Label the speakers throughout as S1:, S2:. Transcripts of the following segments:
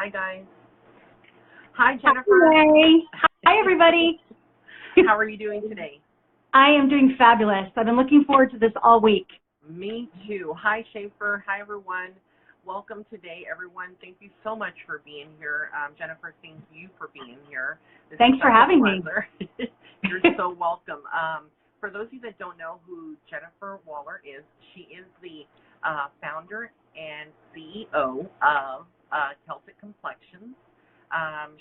S1: Hi, guys. Hi, Jennifer.
S2: Hi. Hi, everybody.
S1: How are you doing today?
S2: I am doing fabulous. I've been looking forward to this all week.
S1: Me too. Hi, Schaefer. Hi, everyone. Welcome today, everyone. Thank you so much for being here. Jennifer, thank you for being here.
S2: Thanks for having me.
S1: You're so welcome. For those of you that don't know who Jennifer Waller is, she is the founder and CEO of Celtic Complexion.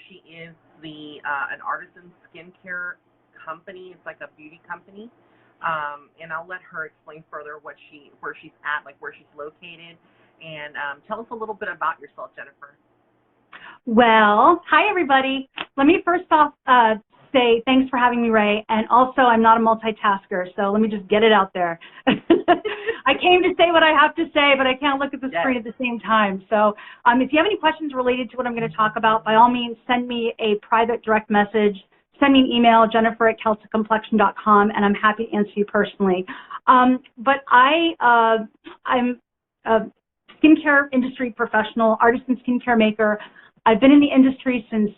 S1: She is an artisan skincare company. It's like a beauty company. And I'll let her explain further where she's at, like where she's located. And tell us a little bit about yourself, Jennifer.
S2: Well, hi, everybody. Let me first off say thanks for having me, Ray. And also, I'm not a multitasker, so let me just get it out there. I came to say what I have to say, but I can't look at the screen at the same time. So if you have any questions related to what I'm going to talk about, by all means, send me a private direct message. Send me an email, jennifer@celticcomplexion.com, and I'm happy to answer you personally. But I'm a skincare industry professional, artisan skincare maker. I've been in the industry since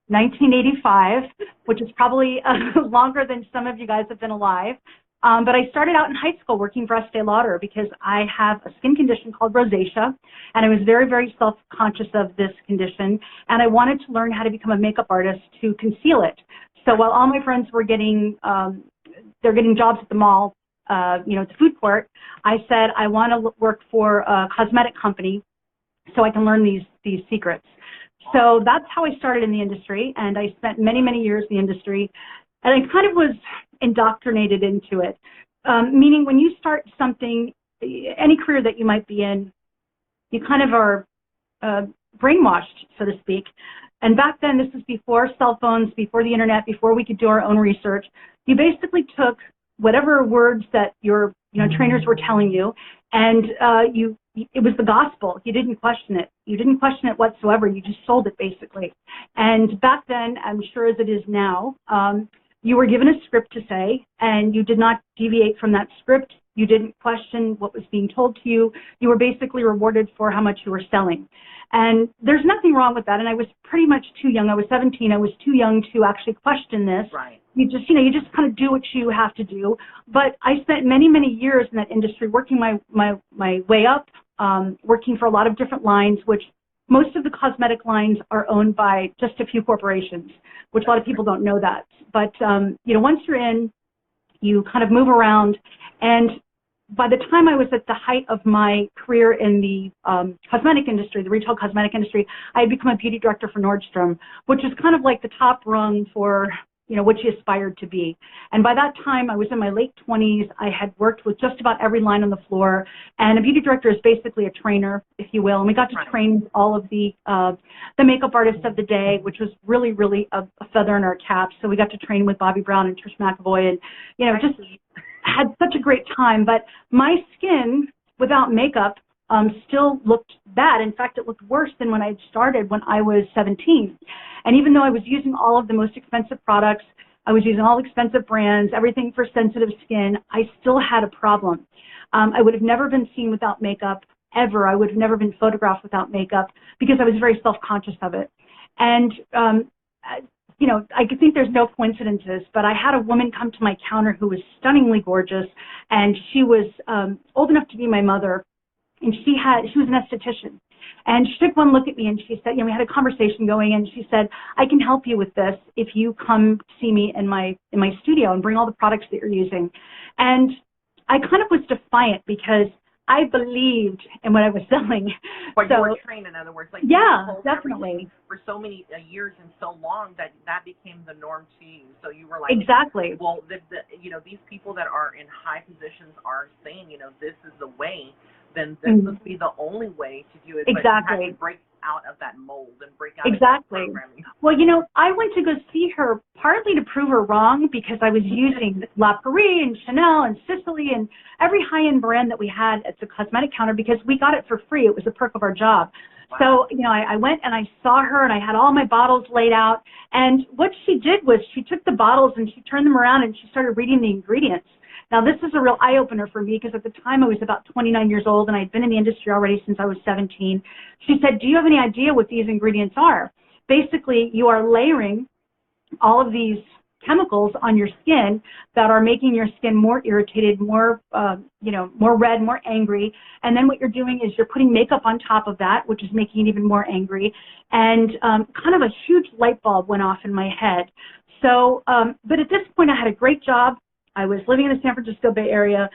S2: 1985, which is probably longer than some of you guys have been alive. But I started out in high school working for Estee Lauder because I have a skin condition called rosacea, and I was very, very self-conscious of this condition, and I wanted to learn how to become a makeup artist to conceal it. So while all my friends were getting jobs at the mall, at the food court, I said I want to work for a cosmetic company so I can learn these secrets. So that's how I started in the industry, and I spent many, many years in the industry, and I kind of was indoctrinated into it, meaning when you start something, any career that you might be in, you kind of are brainwashed, so to speak. And back then, this was before cell phones, before the internet, before we could do our own research. You basically took whatever words that your trainers were telling you, and it was the gospel. You didn't question it. You didn't question it whatsoever. You just sold it, basically. And back then, I'm sure as it is now, you were given a script to say, and you did not deviate from that script. You didn't question what was being told to you. You were basically rewarded for how much you were selling. And there's nothing wrong with that. And I was pretty much too young. I was 17. I was too young to actually question this.
S1: Right.
S2: You just kind of do what you have to do. But I spent many, many years in that industry working my way up, working for a lot of different lines, which most of the cosmetic lines are owned by just a few corporations, which a lot of people don't know that. But, once you're in, you kind of move around. And by the time I was at the height of my career in the cosmetic industry, the retail cosmetic industry, I had become a beauty director for Nordstrom, which is kind of like the top rung for what you aspired to be. And by that time, I was in my late 20s. I had worked with just about every line on the floor. And a beauty director is basically a trainer, if you will. And we got to train all of the makeup artists of the day, which was really, really a feather in our cap. So we got to train with Bobbi Brown and Trish McEvoy, and just had such a great time. But my skin, without makeup, still looked bad. In fact, it looked worse than when I started when I was 17. And even though I was using all of the most expensive products, I was using all expensive brands, everything for sensitive skin, I still had a problem. I would have never been seen without makeup, ever. I would have never been photographed without makeup because I was very self-conscious of it. And, I think there's no coincidences, but I had a woman come to my counter who was stunningly gorgeous, and she was old enough to be my mother. And she was an esthetician. And she took one look at me and she said, we had a conversation going, and she said, I can help you with this if you come see me in my studio and bring all the products that you're using. And I kind of was defiant because I believed in what I was selling.
S1: But you were trained, in other words. Like,
S2: yeah, definitely.
S1: For so many years and so long that became the norm to you. So you were like,
S2: exactly.
S1: Well, these people that are in high positions are saying, this is the way. Then this must be the only way to do it.
S2: Exactly.
S1: But you have to break out of that mold and break out
S2: exactly.
S1: of that programming.
S2: Well, I went to go see her partly to prove her wrong because I was using La Prairie and Chanel and Sicily and every high-end brand that we had at the cosmetic counter because we got it for free. It was a perk of our job. Wow. So, I went and I saw her and I had all my bottles laid out. And what she did was she took the bottles and she turned them around and she started reading the ingredients. Now, this is a real eye-opener for me because at the time I was about 29 years old and I'd been in the industry already since I was 17. She said, do you have any idea what these ingredients are? Basically, you are layering all of these chemicals on your skin that are making your skin more irritated, more, more red, more angry. And then what you're doing is you're putting makeup on top of that, which is making it even more angry. And kind of a huge light bulb went off in my head. So, but at this point, I had a great job. I was living in the San Francisco Bay Area.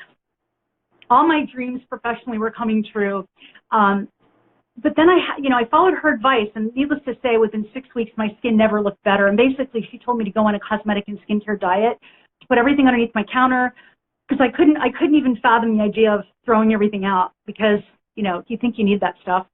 S2: All my dreams professionally were coming true. But then I followed her advice, and needless to say, within 6 weeks, my skin never looked better. And basically, she told me to go on a cosmetic and skincare diet, to put everything underneath my counter, because I couldn't even fathom the idea of throwing everything out because, you think you need that stuff.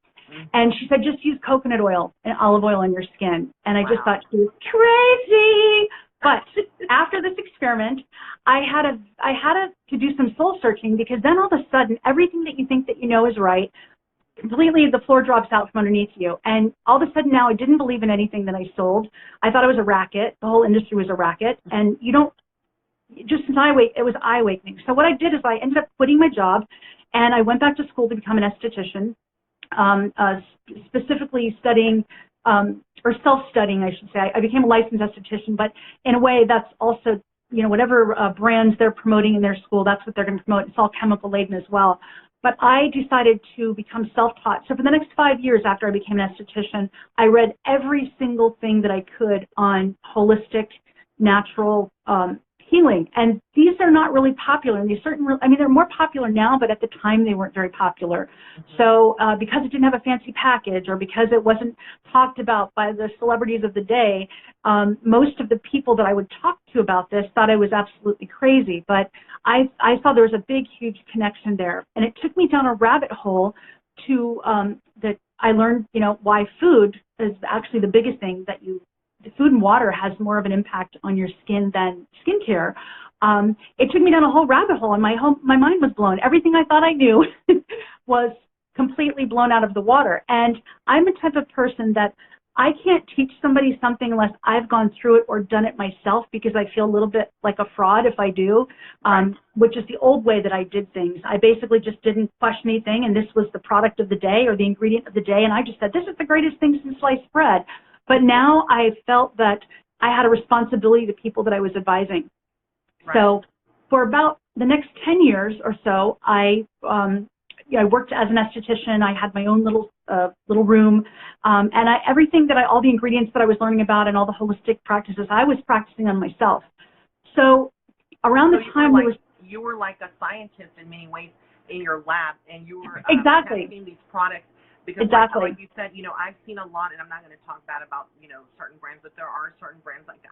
S2: And she said, just use coconut oil and olive oil on your skin. And I just thought she was crazy. But after this experiment, I had to do some soul searching, because then all of a sudden, everything that you think that you know is right, completely the floor drops out from underneath you. And all of a sudden now I didn't believe in anything that I sold. I thought it was a racket. The whole industry was a racket. And it was eye-awakening. So what I did is I ended up quitting my job, and I went back to school to become an esthetician, specifically studying, or self-studying, I should say. I became a licensed esthetician, but in a way that's also, whatever brands they're promoting in their school, that's what they're going to promote. It's all chemical-laden as well. But I decided to become self-taught. So for the next 5 years after I became an esthetician, I read every single thing that I could on holistic, natural healing. And these are not really popular. And they're more popular now, but at the time they weren't very popular. So because it didn't have a fancy package, or because it wasn't talked about by the celebrities of the day, most of the people that I would talk to about this thought I was absolutely crazy. But I saw there was a big, huge connection there. And it took me down a rabbit hole to that I learned, why food is actually the biggest thing that food and water has more of an impact on your skin than skincare. It took me down a whole rabbit hole, and my mind was blown. Everything I thought I knew was completely blown out of the water. And I'm the type of person that I can't teach somebody something unless I've gone through it or done it myself, because I feel a little bit like a fraud if I do, which is the old way that I did things. I basically just didn't question anything, and this was the product of the day or the ingredient of the day, and I just said, this is the greatest thing since sliced bread. But now I felt that I had a responsibility to people that I was advising. So for about the next 10 years or so, I worked as an esthetician. I had my own little room, and all the ingredients that I was learning about and all the holistic practices, I was practicing on myself. So around the time
S1: you were like a scientist in many ways in your lab, and you were testing these products. Because like you said, I've seen a lot, and I'm not going to talk bad about, certain brands, but there are certain brands like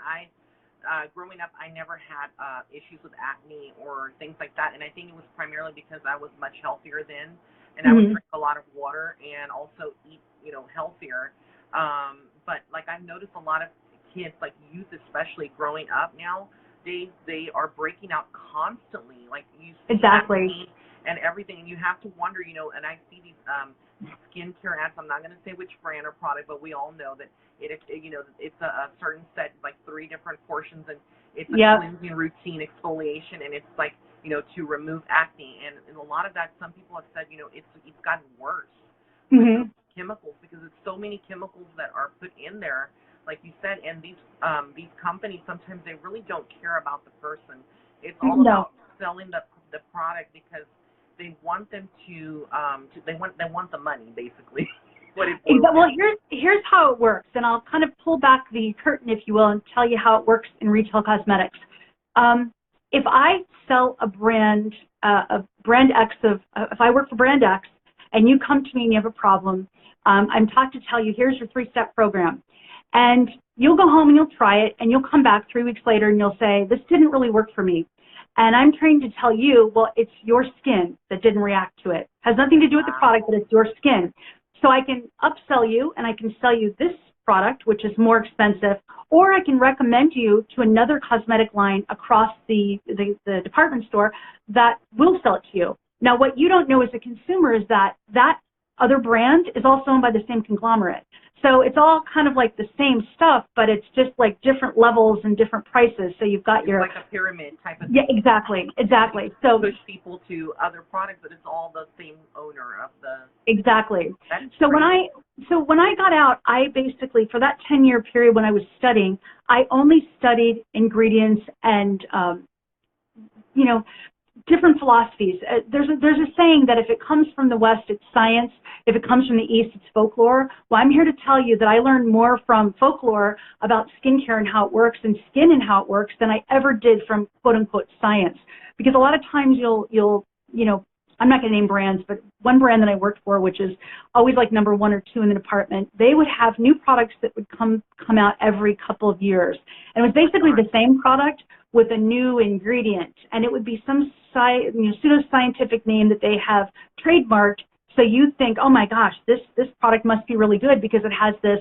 S1: growing up, I never had issues with acne or things like that. And I think it was primarily because I was much healthier then, and I would drink a lot of water and also eat, healthier. But like I've noticed a lot of kids, like youth especially, growing up now, they are breaking out constantly. Like you see acne and everything, and you have to wonder, and I see these skincare ads. I'm not going to say which brand or product, but we all know that it's a certain set, like 3 different portions, and it's a cleansing routine, exfoliation, and it's like, to remove acne. And a lot of that, some people have said, it's gotten worse with chemicals, because it's so many chemicals that are put in there, like you said, and these companies, sometimes they really don't care about the person. It's all about selling the product, because they want them they want the money, basically.
S2: Well, here's how it works, and I'll kind of pull back the curtain, if you will, and tell you how it works in retail cosmetics. If I sell a brand X if I work for brand X, and you come to me and you have a problem, I'm taught to tell you, here's your 3-step program. And you'll go home and you'll try it, and you'll come back 3 weeks later and you'll say, this didn't really work for me. And I'm trained to tell you, well, it's your skin that didn't react to it. It has nothing to do with the product, but it's your skin. So I can upsell you, and I can sell you this product, which is more expensive, or I can recommend you to another cosmetic line across the department store that will sell it to you. Now, what you don't know as a consumer is that other brand is also owned by the same conglomerate. So it's all kind of like the same stuff, but it's just like different levels and different prices. So you've got
S1: it's like a pyramid type of thing.
S2: Yeah, exactly. So
S1: push people to other products, but it's all the same owner of the.
S2: Exactly.
S1: So
S2: when I got out, I basically, for that 10-year period when I was studying, I only studied ingredients and different philosophies. There's a saying that if it comes from the West, it's science. If it comes from the East, it's folklore. Well, I'm here to tell you that I learned more from folklore about skincare and how it works and skin and how it works than I ever did from quote unquote science. Because a lot of times you'll I'm not going to name brands, but one brand that I worked for, which is always like number 1 or 2 in the department, they would have new products that would come out every couple of years. And it was basically the same product with a new ingredient. And it would be some pseudo-scientific name that they have trademarked. So you think, oh my gosh, this product must be really good because it has this,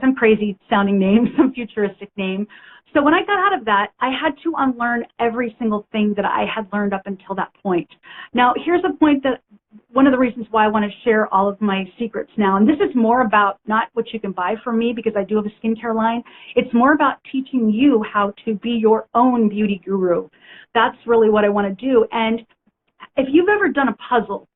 S2: some crazy sounding name, some futuristic name. So when I got out of that, I had to unlearn every single thing that I had learned up until that point. Now, here's a point that one of the reasons why I want to share all of my secrets now, and this is more about not what you can buy from me because I do have a skincare line. It's more about teaching you how to be your own beauty guru. That's really what I want to do. And if you've ever done a puzzle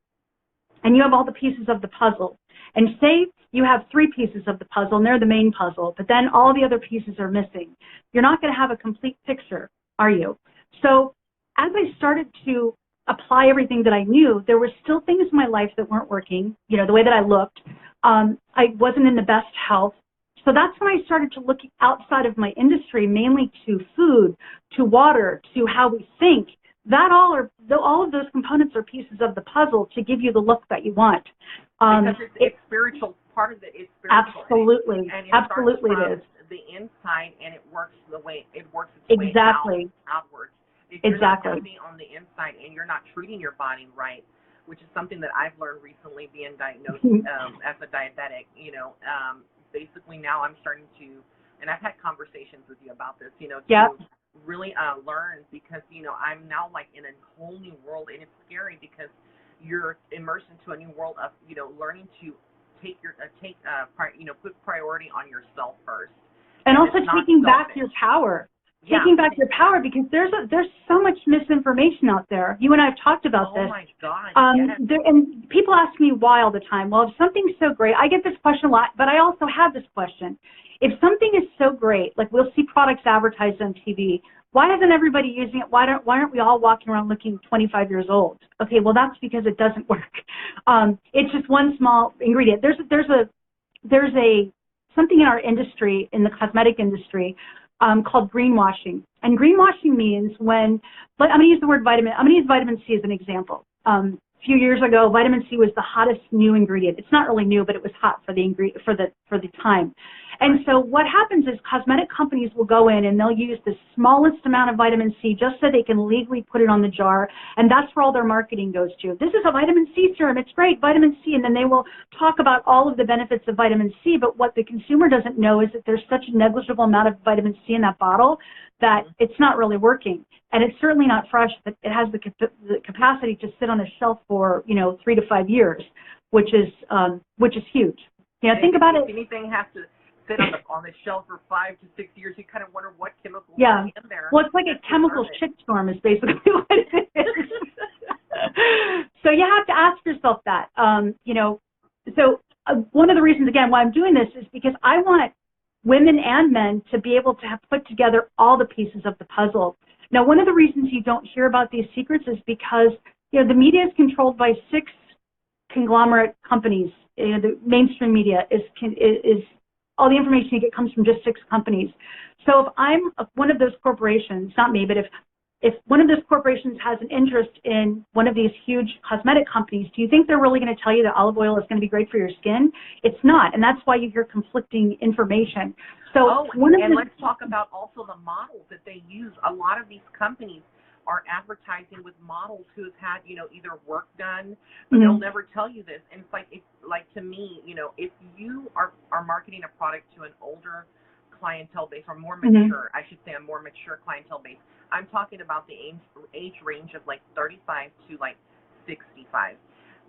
S2: and you have all the pieces of the puzzle, and say you have 3 pieces of the puzzle and they're the main puzzle, but then all the other pieces are missing, you're not going to have a complete picture, are you? So as I started to apply everything that I knew, there were still things in my life that weren't working, the way that I looked. I wasn't in the best health. So that's when I started to look outside of my industry, mainly to food, to water, to how we think. That all of those components are pieces of the puzzle to give you the look that you want.
S1: Because it's spiritual. Part of it is spiritual.
S2: Absolutely.
S1: And it
S2: Absolutely
S1: starts from
S2: it is.
S1: the inside, and it works its way outwards. If you're not healthy on the inside and you're not treating your body right, which is something that I've learned recently being diagnosed as a diabetic, basically now I'm starting to, and I've had conversations with you about this, to really learn because, I'm now like in a whole new world, and it's scary because you're immersed into a new world of, learning to put priority on yourself first.
S2: And also taking back your power. Taking back your power, because there's so much misinformation out there. You and I have talked about this.
S1: Oh my God!
S2: And people ask me why all the time. Well, if something's so great, I get this question a lot, but I also have this question. If something is so great, like we'll see products advertised on TV, why isn't everybody using it? Why aren't we all walking around looking 25 years old? Okay, well that's because it doesn't work. It's just one small ingredient. There's something in our industry, in the cosmetic industry, called greenwashing. And greenwashing means I'm going to use the word vitamin. I'm going to use vitamin C as an example. A few years ago, vitamin C was the hottest new ingredient. It's not really new, but it was hot for the time. And so what happens is cosmetic companies will go in and they'll use the smallest amount of vitamin C just so they can legally put it on the jar, and that's where all their marketing goes to. This is a vitamin C serum. It's great, vitamin C, and then they will talk about all of the benefits of vitamin C, but what the consumer doesn't know is that there's such a negligible amount of vitamin C in that bottle that it's not really working. And it's certainly not fresh, but it has the capacity to sit on a shelf for, 3 to 5 years, which is huge. Think about it.
S1: If anything has to sit on the shelf for 5 to 6 years, you kind of wonder what chemicals are in there.
S2: Well, it's like a chemical shitstorm is basically what it is. So you have to ask yourself that. One of the reasons, again, why I'm doing this is because I want women and men to be able to have put together all the pieces of the puzzle. Now, one of the reasons you don't hear about these secrets is because, the media is controlled by 6 conglomerate companies. The mainstream media is all the information you get comes from just 6 companies. So if I'm one of those corporations, not me, but if one of those corporations has an interest in one of these huge cosmetic companies, do you think they're really going to tell you that olive oil is going to be great for your skin? It's not, and that's why you hear conflicting information. So
S1: let's talk about also the models that they use. A lot of these companies are advertising with models who have had, either work done, but they'll never tell you this. And it's like to me, if you are marketing a product to an older clientele base, or more mature, I should say a more mature clientele base, I'm talking about the age range of like 35 to like 65.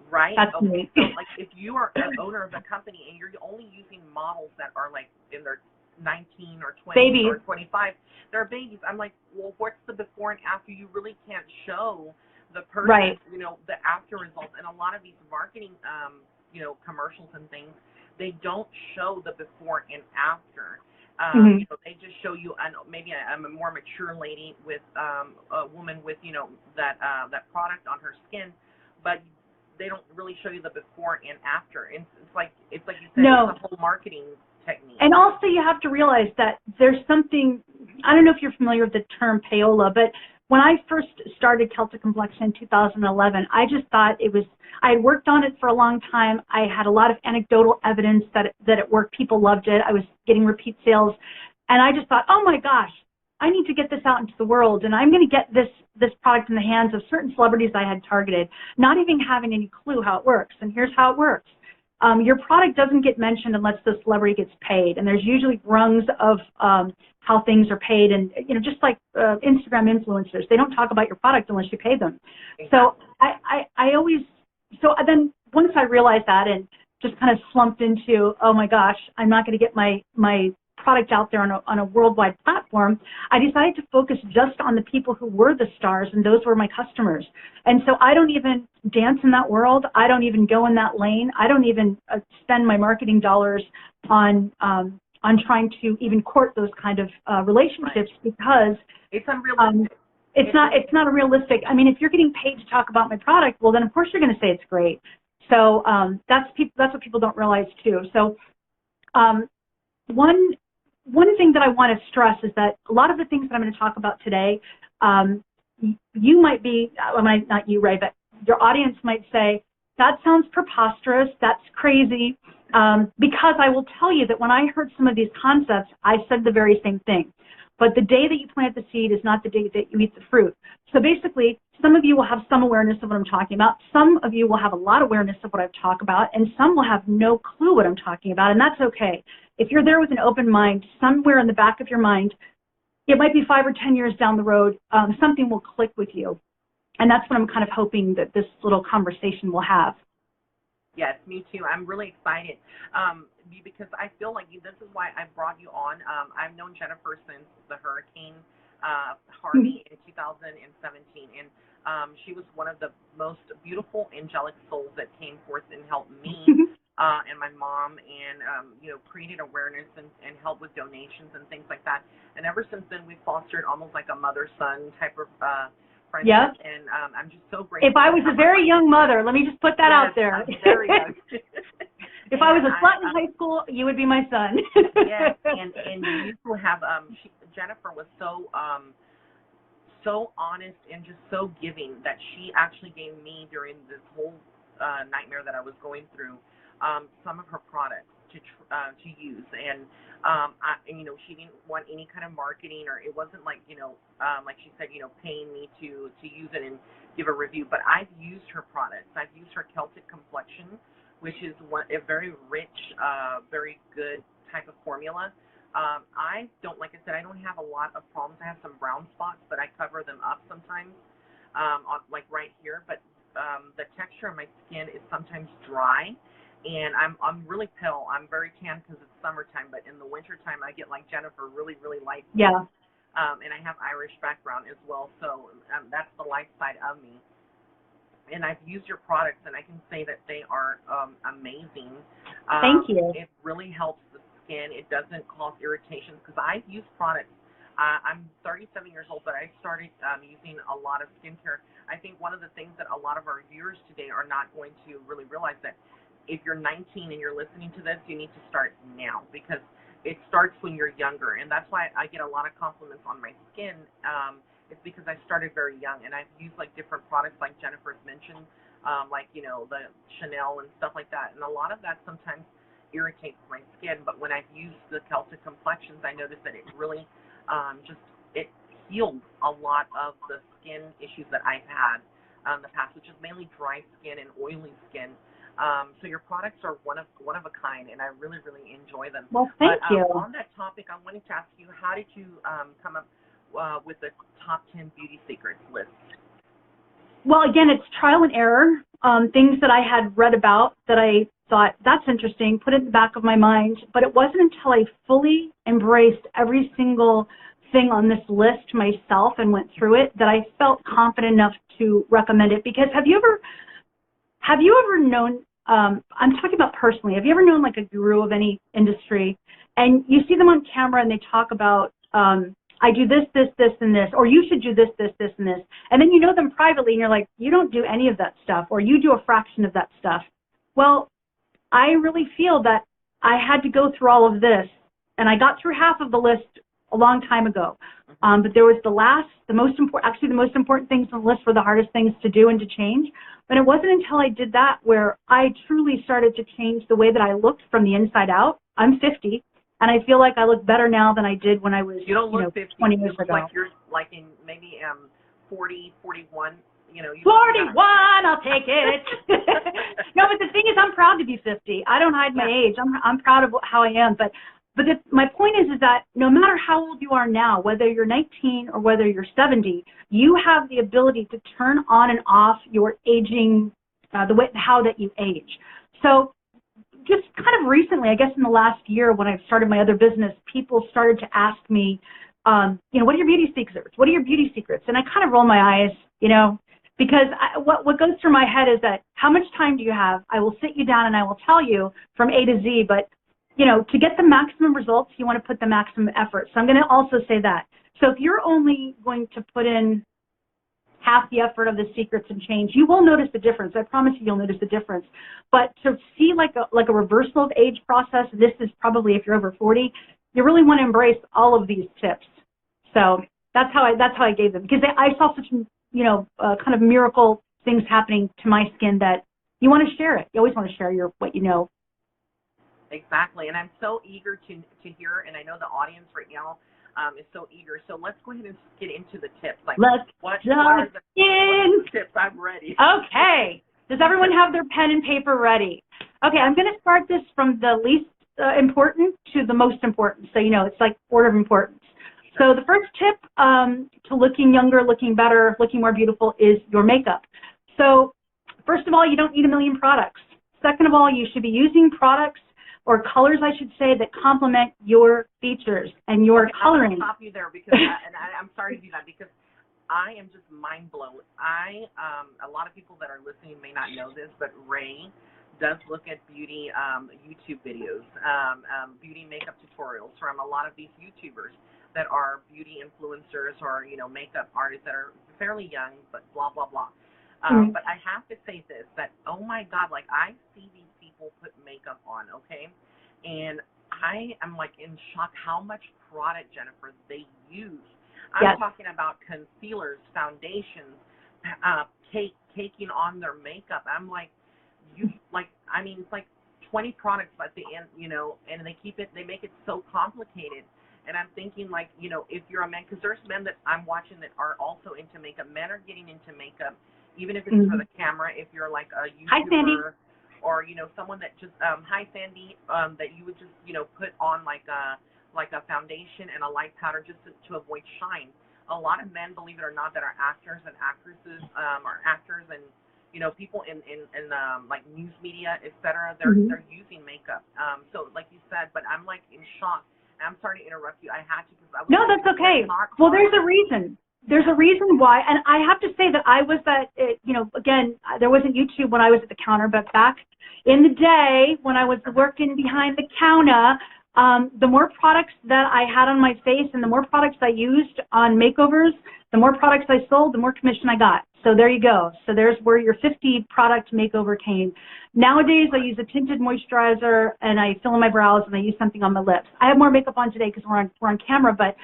S1: Right?
S2: That's
S1: Okay,
S2: me.
S1: so like if you are an owner of a company and you're only using models that are like in their 19 or 20
S2: Babies.
S1: or 25, they're babies. I'm like, well, what's the before and after? You really can't show the person,
S2: Right.
S1: the after results. And a lot of these marketing, commercials and things, they don't show the before and after. They just show you maybe I'm a more mature lady with a woman with that product on her skin, but they don't really show you the before and after. And it's like you said,
S2: No.
S1: it's a whole marketing technique.
S2: And also you have to realize that there's something, I don't know if you're familiar with the term payola, but when I first started Celtic Complexion in 2011, I just thought I had worked on it for a long time. I had a lot of anecdotal evidence that it worked. People loved it. I was getting repeat sales. And I just thought, oh my gosh, I need to get this out into the world, and I'm going to get this product in the hands of certain celebrities I had targeted, not even having any clue how it works. And here's how it works. Your product doesn't get mentioned unless the celebrity gets paid, and there's usually rungs of how things are paid, and just like Instagram influencers, they don't talk about your product unless you pay them. So then once I realized that and just kind of slumped into, oh my gosh, I'm not going to get my product out there on a worldwide platform, I decided to focus just on the people who were the stars, and those were my customers. And so I don't even dance in that world. I don't even go in that lane. I don't even spend my marketing dollars on trying to even court those kind of relationships, because
S1: it's unrealistic.
S2: It's not a realistic. I mean, if you're getting paid to talk about my product, well, then of course you're going to say it's great. So that's what people don't realize too. So one thing that I want to stress is that a lot of the things that I'm going to talk about today, you might be, not you, Ray, but your audience might say, that sounds preposterous, that's crazy, because I will tell you that when I heard some of these concepts, I said the very same thing. But the day that you plant the seed is not the day that you eat the fruit. So basically, some of you will have some awareness of what I'm talking about. Some of you will have a lot of awareness of what I've talked about, and some will have no clue what I'm talking about, and that's okay. If you're there with an open mind, somewhere in the back of your mind, it might be 5 or 10 years down the road, something will click with you. And that's what I'm kind of hoping that this little conversation will have.
S1: Yes, me too. I'm really excited because I feel like this is why I brought you on. I've known Jennifer since the Hurricane Harvey in 2017, and she was one of the most beautiful angelic souls that came forth and helped me and my mom, and created awareness and help with donations and things like that. And ever since then, we've fostered almost like a mother-son type of friendship.
S2: Yep.
S1: And I'm just so grateful.
S2: If I was a very young mother, let me just put that out there.
S1: I'm very young.
S2: If I was a slut in high school, you would be my son.
S1: Yes, and you used to have Jennifer was so honest and just so giving that she actually gave me, during this whole nightmare that I was going through, some of her products to use, and she didn't want any kind of marketing, or it wasn't like like she said, paying me to use it and give a review. But I've used her products. I've used her Celtic Complexion, which is a very rich, very good type of formula. I don't, like I said, I don't have a lot of problems. I have some brown spots, but I cover them up sometimes, like right here. But the texture of my skin is sometimes dry, and I'm really pale. I'm very tan because it's summertime, but in the wintertime I get like Jennifer, really, really light skin.
S2: Yeah.
S1: And I have Irish background as well, so that's the light side of me. And I've used your products, and I can say that they are amazing.
S2: Thank you.
S1: It really helps the skin. It doesn't cause irritations, because I've used products. I'm 37 years old, but I started using a lot of skincare. I think one of the things that a lot of our viewers today are not going to really realize, that if you're 19 and you're listening to this, you need to start now, because it starts when you're younger. And that's why I get a lot of compliments on my skin. It's because I started very young, and I've used like different products like Jennifer's mentioned, like the Chanel and stuff like that. And a lot of that sometimes irritates my skin, but when I've used the Celtic Complexions, I noticed that it really it healed a lot of the skin issues that I've had in the past, which is mainly dry skin and oily skin. So your products are one of a kind, and I really, really enjoy them.
S2: Well, thank you.
S1: On that topic, I wanted to ask you, how did you come up with the top 10 beauty secrets list?
S2: Well, again, it's trial and error. Things that I had read about that I thought, that's interesting, put it in the back of my mind. But it wasn't until I fully embraced every single thing on this list myself and went through it that I felt confident enough to recommend it. Because have you ever known, I'm talking about personally, have you ever known like a guru of any industry and you see them on camera and they talk about, I do this, this, this, and this, or you should do this, this, this, and this. And then you know them privately and you're like, you don't do any of that stuff, or you do a fraction of that stuff. Well, I really feel that I had to go through all of this, and I got through half of the list a long time ago. But there was the most important things on the list were the hardest things to do and to change. But it wasn't until I did that where I truly started to change the way that I looked from the inside out. I'm 50. And I feel like I look better now than I did when I was,
S1: you don't look 50.
S2: 20 years ago.
S1: Like you're like in maybe 40, 41. You
S2: 41, I'll take it. No, but the thing is, I'm proud to be 50. I don't hide my age. I'm proud of how I am. But my point is that no matter how old you are now, whether you're 19 or whether you're 70, you have the ability to turn on and off your aging, how that you age. So just kind of recently, I guess in the last year when I've started my other business, people started to ask me, what are your beauty secrets? What are your beauty secrets? And I kind of roll my eyes, because what goes through my head is that how much time do you have? I will sit you down and I will tell you from A to Z, but, to get the maximum results, you want to put the maximum effort. So I'm going to also say that. So if you're only going to put in half the effort of the secrets and change, you will notice the difference. I promise you'll notice the difference. But to see like a reversal of age process, this is probably if you're over 40, you really want to embrace all of these tips. So that's how I gave them, because I saw such kind of miracle things happening to my skin that you want to share it. You always want to share what you know.
S1: Exactly, and I'm so eager to hear, and I know the audience right now is so eager. So let's go ahead and get into the tips. Like, what are the tips? I'm ready.
S2: Okay. Does everyone have their pen and paper ready? Okay, I'm going to start this from the least important to the most important. So, it's like order of importance. So the first tip to looking younger, looking better, looking more beautiful is your makeup. So first of all, you don't need a million products. Second of all, you should be using products or colors, I should say, that complement your features and your coloring.
S1: I'm going to stop you there because, I'm sorry to do that because I am just mind blown. A lot of people that are listening may not know this, but Ray does look at beauty YouTube videos, beauty makeup tutorials from a lot of these YouTubers that are beauty influencers or, makeup artists that are fairly young, but blah, blah, blah. But I have to say this, that, oh my God, like I see these people put makeup on, okay? And I am like in shock how much product, Jennifer, they use. I'm talking about concealers, foundations, taking on their makeup. I'm like, it's like 20 products at the end, and they make it so complicated. And I'm thinking like, if you're a man, because there's men that I'm watching that are also into makeup. Men are getting into makeup, even if it's for the camera. If you're like a YouTuber.
S2: Hi, Sandy.
S1: Or, someone that just, hi, Sandy, that you would just, put on like a foundation and a light powder just to avoid shine. A lot of men, believe it or not, that are actors and actresses, or actors and, people in like news media, et cetera, they're using makeup. So like you said, but I'm like in shock. I'm sorry to interrupt you. I had to.
S2: No, that's okay. Well, there's a reason. There's a reason why, and I have to say that I was again, there wasn't YouTube when I was at the counter, but back in the day when I was working behind the counter, the more products that I had on my face and the more products I used on makeovers, the more products I sold, the more commission I got. So there you go. So there's where your 50 product makeover came. Nowadays, I use a tinted moisturizer and I fill in my brows and I use something on my lips. I have more makeup on today because we're on camera, but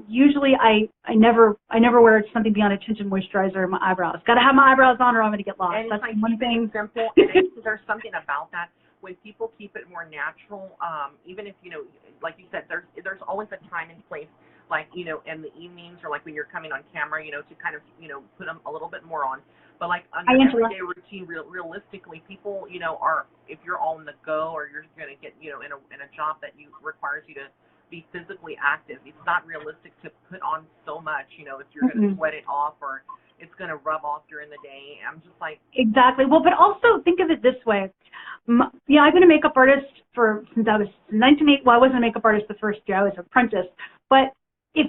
S2: usually I never wear something beyond a tinted moisturizer in my eyebrows. Got to have my eyebrows on or I'm going to get lost.
S1: And
S2: that's
S1: like
S2: one thing.
S1: Simple. And there's something about that. When people keep it more natural, even if, like you said, there's always a time and place, like, in the evenings or like when you're coming on camera, to kind of, put them a little bit more on. But like on your everyday routine, realistically, people, are, if you're on the go or you're going to get, in a job that requires you to be physically active, it's not realistic to put on so much, if you're going to sweat it off or, it's going to rub off during the day. I'm just like,
S2: exactly. Well, but also think of it this way. Yeah, I've been a makeup artist since I was 1980. Well, I wasn't a makeup artist the first year. I was an apprentice. But if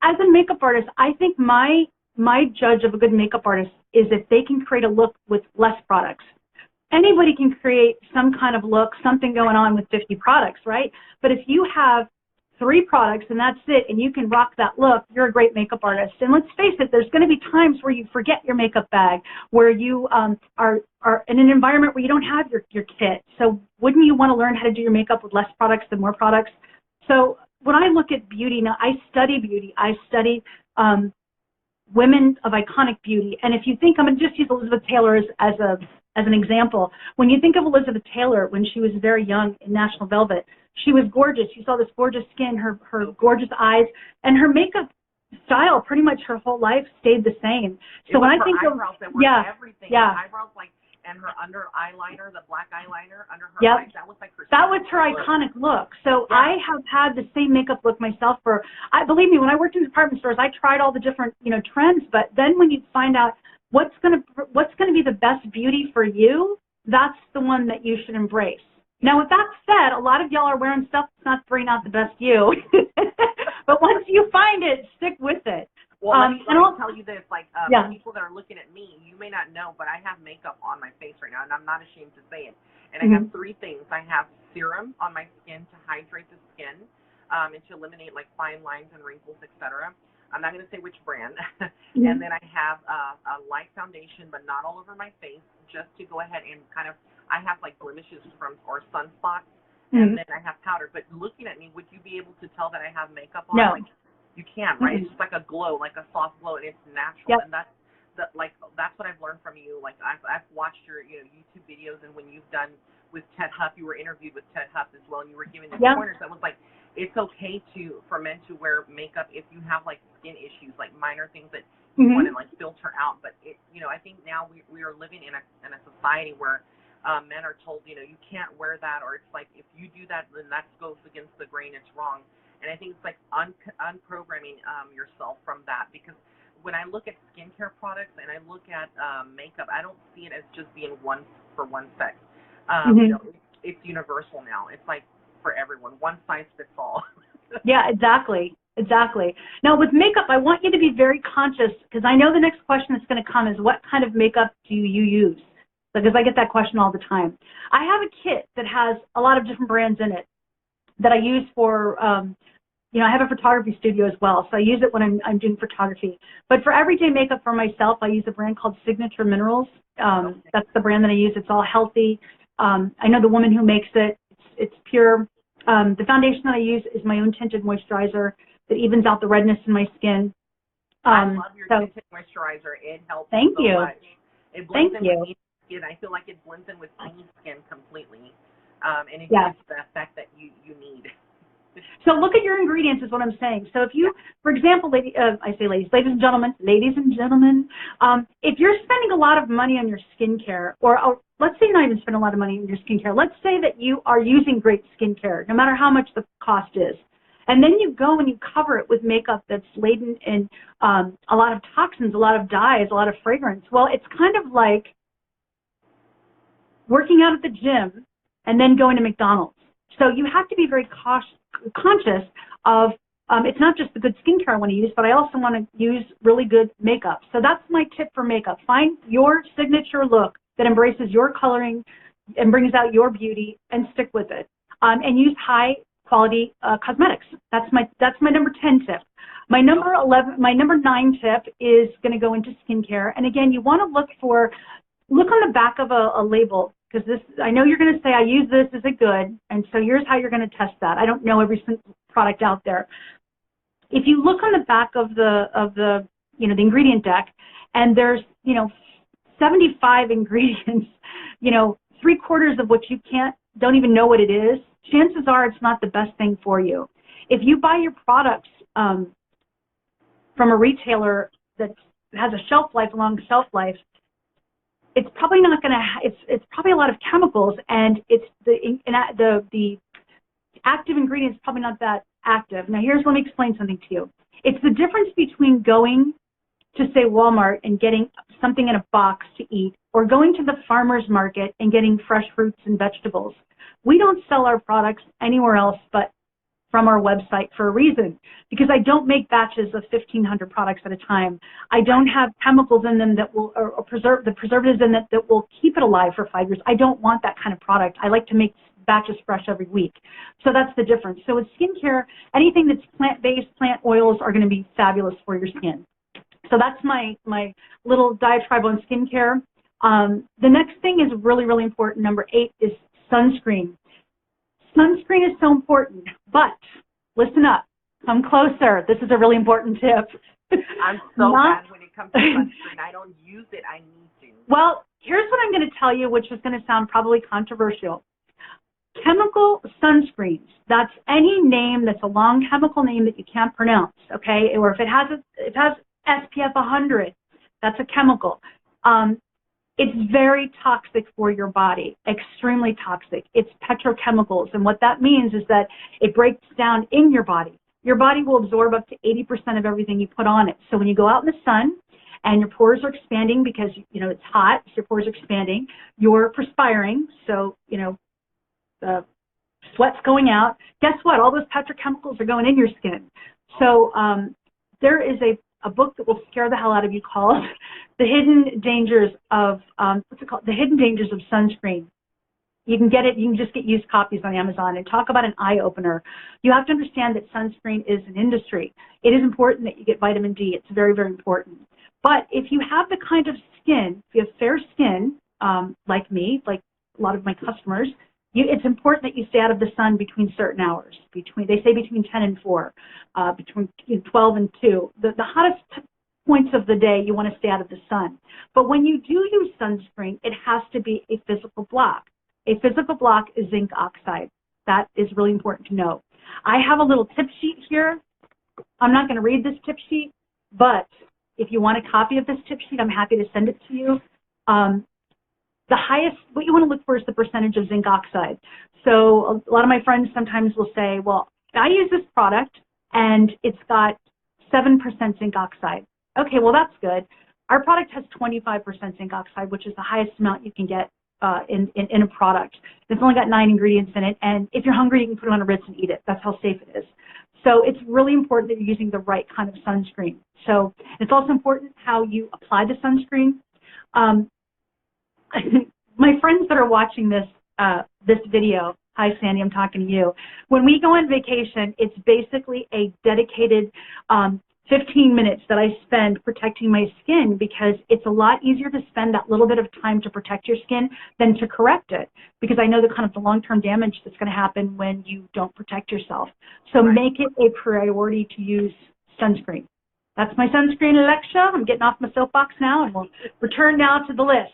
S2: as a makeup artist, I think my judge of a good makeup artist is if they can create a look with less products. Anybody can create some kind of look, something going on with 50 products, right? But if you have 3 products and that's it, and you can rock that look, you're a great makeup artist. And let's face it, there's going to be times where you forget your makeup bag, where you are in an environment where you don't have your kit. So wouldn't you want to learn how to do your makeup with less products than more products? So when I look at beauty, now I study beauty. I study women of iconic beauty. And if you think, I'm going to just use Elizabeth Taylor as an example. When you think of Elizabeth Taylor when she was very young in National Velvet, she was gorgeous. You saw this gorgeous skin, her gorgeous eyes, and her makeup style pretty much her whole life stayed the same. So when I think of
S1: everything, her eyebrows, like, and her under eyeliner, the black eyeliner under her eyes, that was like her. That was her
S2: iconic look. So I have had the same makeup look myself believe me, when I worked in department stores, I tried all the different trends. But then when you find out what's gonna be the best beauty for you, that's the one that you should embrace. Now, with that said, a lot of y'all are wearing stuff that's not bringing out the best you. But once you find it, stick with it.
S1: Well, let me tell you this, like, people that are looking at me, you may not know, but I have makeup on my face right now, and I'm not ashamed to say it. And I have 3 things. I have serum on my skin to hydrate the skin and to eliminate, like, fine lines and wrinkles, etc. I'm not going to say which brand. And then I have a light foundation, but not all over my face, just to go ahead and kind of, I have, like, blemishes or sunspots, and then I have powder. But looking at me, would you be able to tell that I have makeup on?
S2: No.
S1: Like, you can, right? It's just like a glow, like a soft glow, and it's natural. And that's what I've learned from you. Like, I've watched your YouTube videos, and when you've done with Ted Huff, you were interviewed with Ted Huff as well, and you were giving the pointers. That was like, it's okay for men to wear makeup if you have, like, skin issues, like minor things that you want to, like, filter out. But I think now we are living in a society where men are told, you can't wear that, or it's like, if you do that, then that goes against the grain, it's wrong. And I think it's like unprogramming yourself from that, because when I look at skincare products and I look at makeup, I don't see it as just being one for one sex. It's universal now. It's like for everyone, one size fits all.
S2: Yeah, exactly. Now with makeup, I want you to be very conscious, because I know the next question that's going to come is, what kind of makeup do you use? Because I get that question all the time. I have a kit that has a lot of different brands in it that I use for, I have a photography studio as well, so I use it when I'm doing photography. But for everyday makeup for myself, I use a brand called Signature Minerals. That's the brand that I use. It's all healthy. I know the woman who makes it. It's pure. The foundation that I use is my own tinted moisturizer that evens out the redness in my skin.
S1: I love your tinted moisturizer. It helps
S2: Thank
S1: so
S2: you.
S1: much. It blends in with skin. I feel like it blends in with any skin completely. And it gives the effect that you need.
S2: So look at your ingredients is what I'm saying. So if you, for example, ladies and gentlemen, if you're spending a lot of money on your skincare, or let's say you're not even spending a lot of money on your skincare, let's say that you are using great skincare, no matter how much the cost is, and then you go and you cover it with makeup that's laden in a lot of toxins, a lot of dyes, a lot of fragrance. Well, it's kind of like working out at the gym and then going to McDonald's. So you have to be very conscious of, it's not just the good skincare I want to use, but I also want to use really good makeup. So that's my tip for makeup. Find your signature look that embraces your coloring and brings out your beauty, and stick with it. And use high quality cosmetics. That's my number 10 tip. My number 9 tip is going to go into skincare. And again, you want to look on the back of a label, because I know you're going to say, I use this, is it good? And so here's how you're going to test that. I don't know every single product out there. If you look on the back of the ingredient deck, and there's 75 ingredients, 3/4 of which you don't even know what it is, chances are it's not the best thing for you. If you buy your products from a retailer that has a long shelf life, it's probably not going to. It's probably a lot of chemicals, and the active ingredient is probably not that active. Now, let me explain something to you. It's the difference between going to, say, Walmart and getting something in a box to eat, or going to the farmer's market and getting fresh fruits and vegetables. We don't sell our products anywhere else but from our website for a reason, because I don't make batches of 1,500 products at a time. I don't have chemicals in them that will, or the preservatives in it that will keep it alive for 5 years. I don't want that kind of product. I like to make batches fresh every week. So that's the difference. So with skincare, anything that's plant-based, plant oils are going to be fabulous for your skin. So that's my little diatribe on skincare. The next thing is really, really important. Number 8 is sunscreen. Sunscreen is so important, but listen up. Come closer. This is a really important tip.
S1: I'm so bad when it comes to sunscreen. I don't use it. I need to.
S2: Well, here's what I'm going to tell you, which is going to sound probably controversial. Chemical sunscreens, that's any name that's a long chemical name that you can't pronounce, okay? Or if it has SPF 100, that's a chemical. It's very toxic for your body, extremely toxic. It's petrochemicals, and what that means is that it breaks down in your body. Your body will absorb up to 80% of everything you put on it. So when you go out in the sun and your pores are expanding because, you know, it's hot, so your pores are expanding, you're perspiring, so, you know, the sweat's going out. Guess what? All those petrochemicals are going in your skin. So there is a book that will scare the hell out of you called The Hidden Dangers of, what's it called? The Hidden Dangers of Sunscreen. You can get it, you can just get used copies on Amazon, and talk about an eye-opener. You have to understand that sunscreen is an industry. It is important that you get vitamin D. It's very, very important. But if you have the kind of skin, if you have fair skin, like me, like a lot of my customers, it's important that you stay out of the sun between certain hours. They say between 10 and 4, between 12 and 2. The hottest points of the day, you want to stay out of the sun. But when you do use sunscreen, it has to be a physical block. A physical block is zinc oxide. That is really important to know. I have a little tip sheet here. I'm not going to read this tip sheet, but if you want a copy of this tip sheet, I'm happy to send it to you. The highest, what you want to look for is the percentage of zinc oxide. So a lot of my friends sometimes will say, well, I use this product and it's got 7% zinc oxide. Okay, well, that's good. Our product has 25% zinc oxide, which is the highest amount you can get in a product. It's only got 9 ingredients in it, and if you're hungry, you can put it on a Ritz and eat it. That's how safe it is. So it's really important that you're using the right kind of sunscreen. So it's also important how you apply the sunscreen. My friends that are watching this video, hi Sandy, I'm talking to you. When we go on vacation, it's basically a dedicated 15 minutes that I spend protecting my skin, because it's a lot easier to spend that little bit of time to protect your skin than to correct it, because I know the kind of the long-term damage that's going to happen when you don't protect yourself. So make it a priority to use sunscreen. That's my sunscreen lecture. I'm getting off my soapbox now, and we'll return now to the list.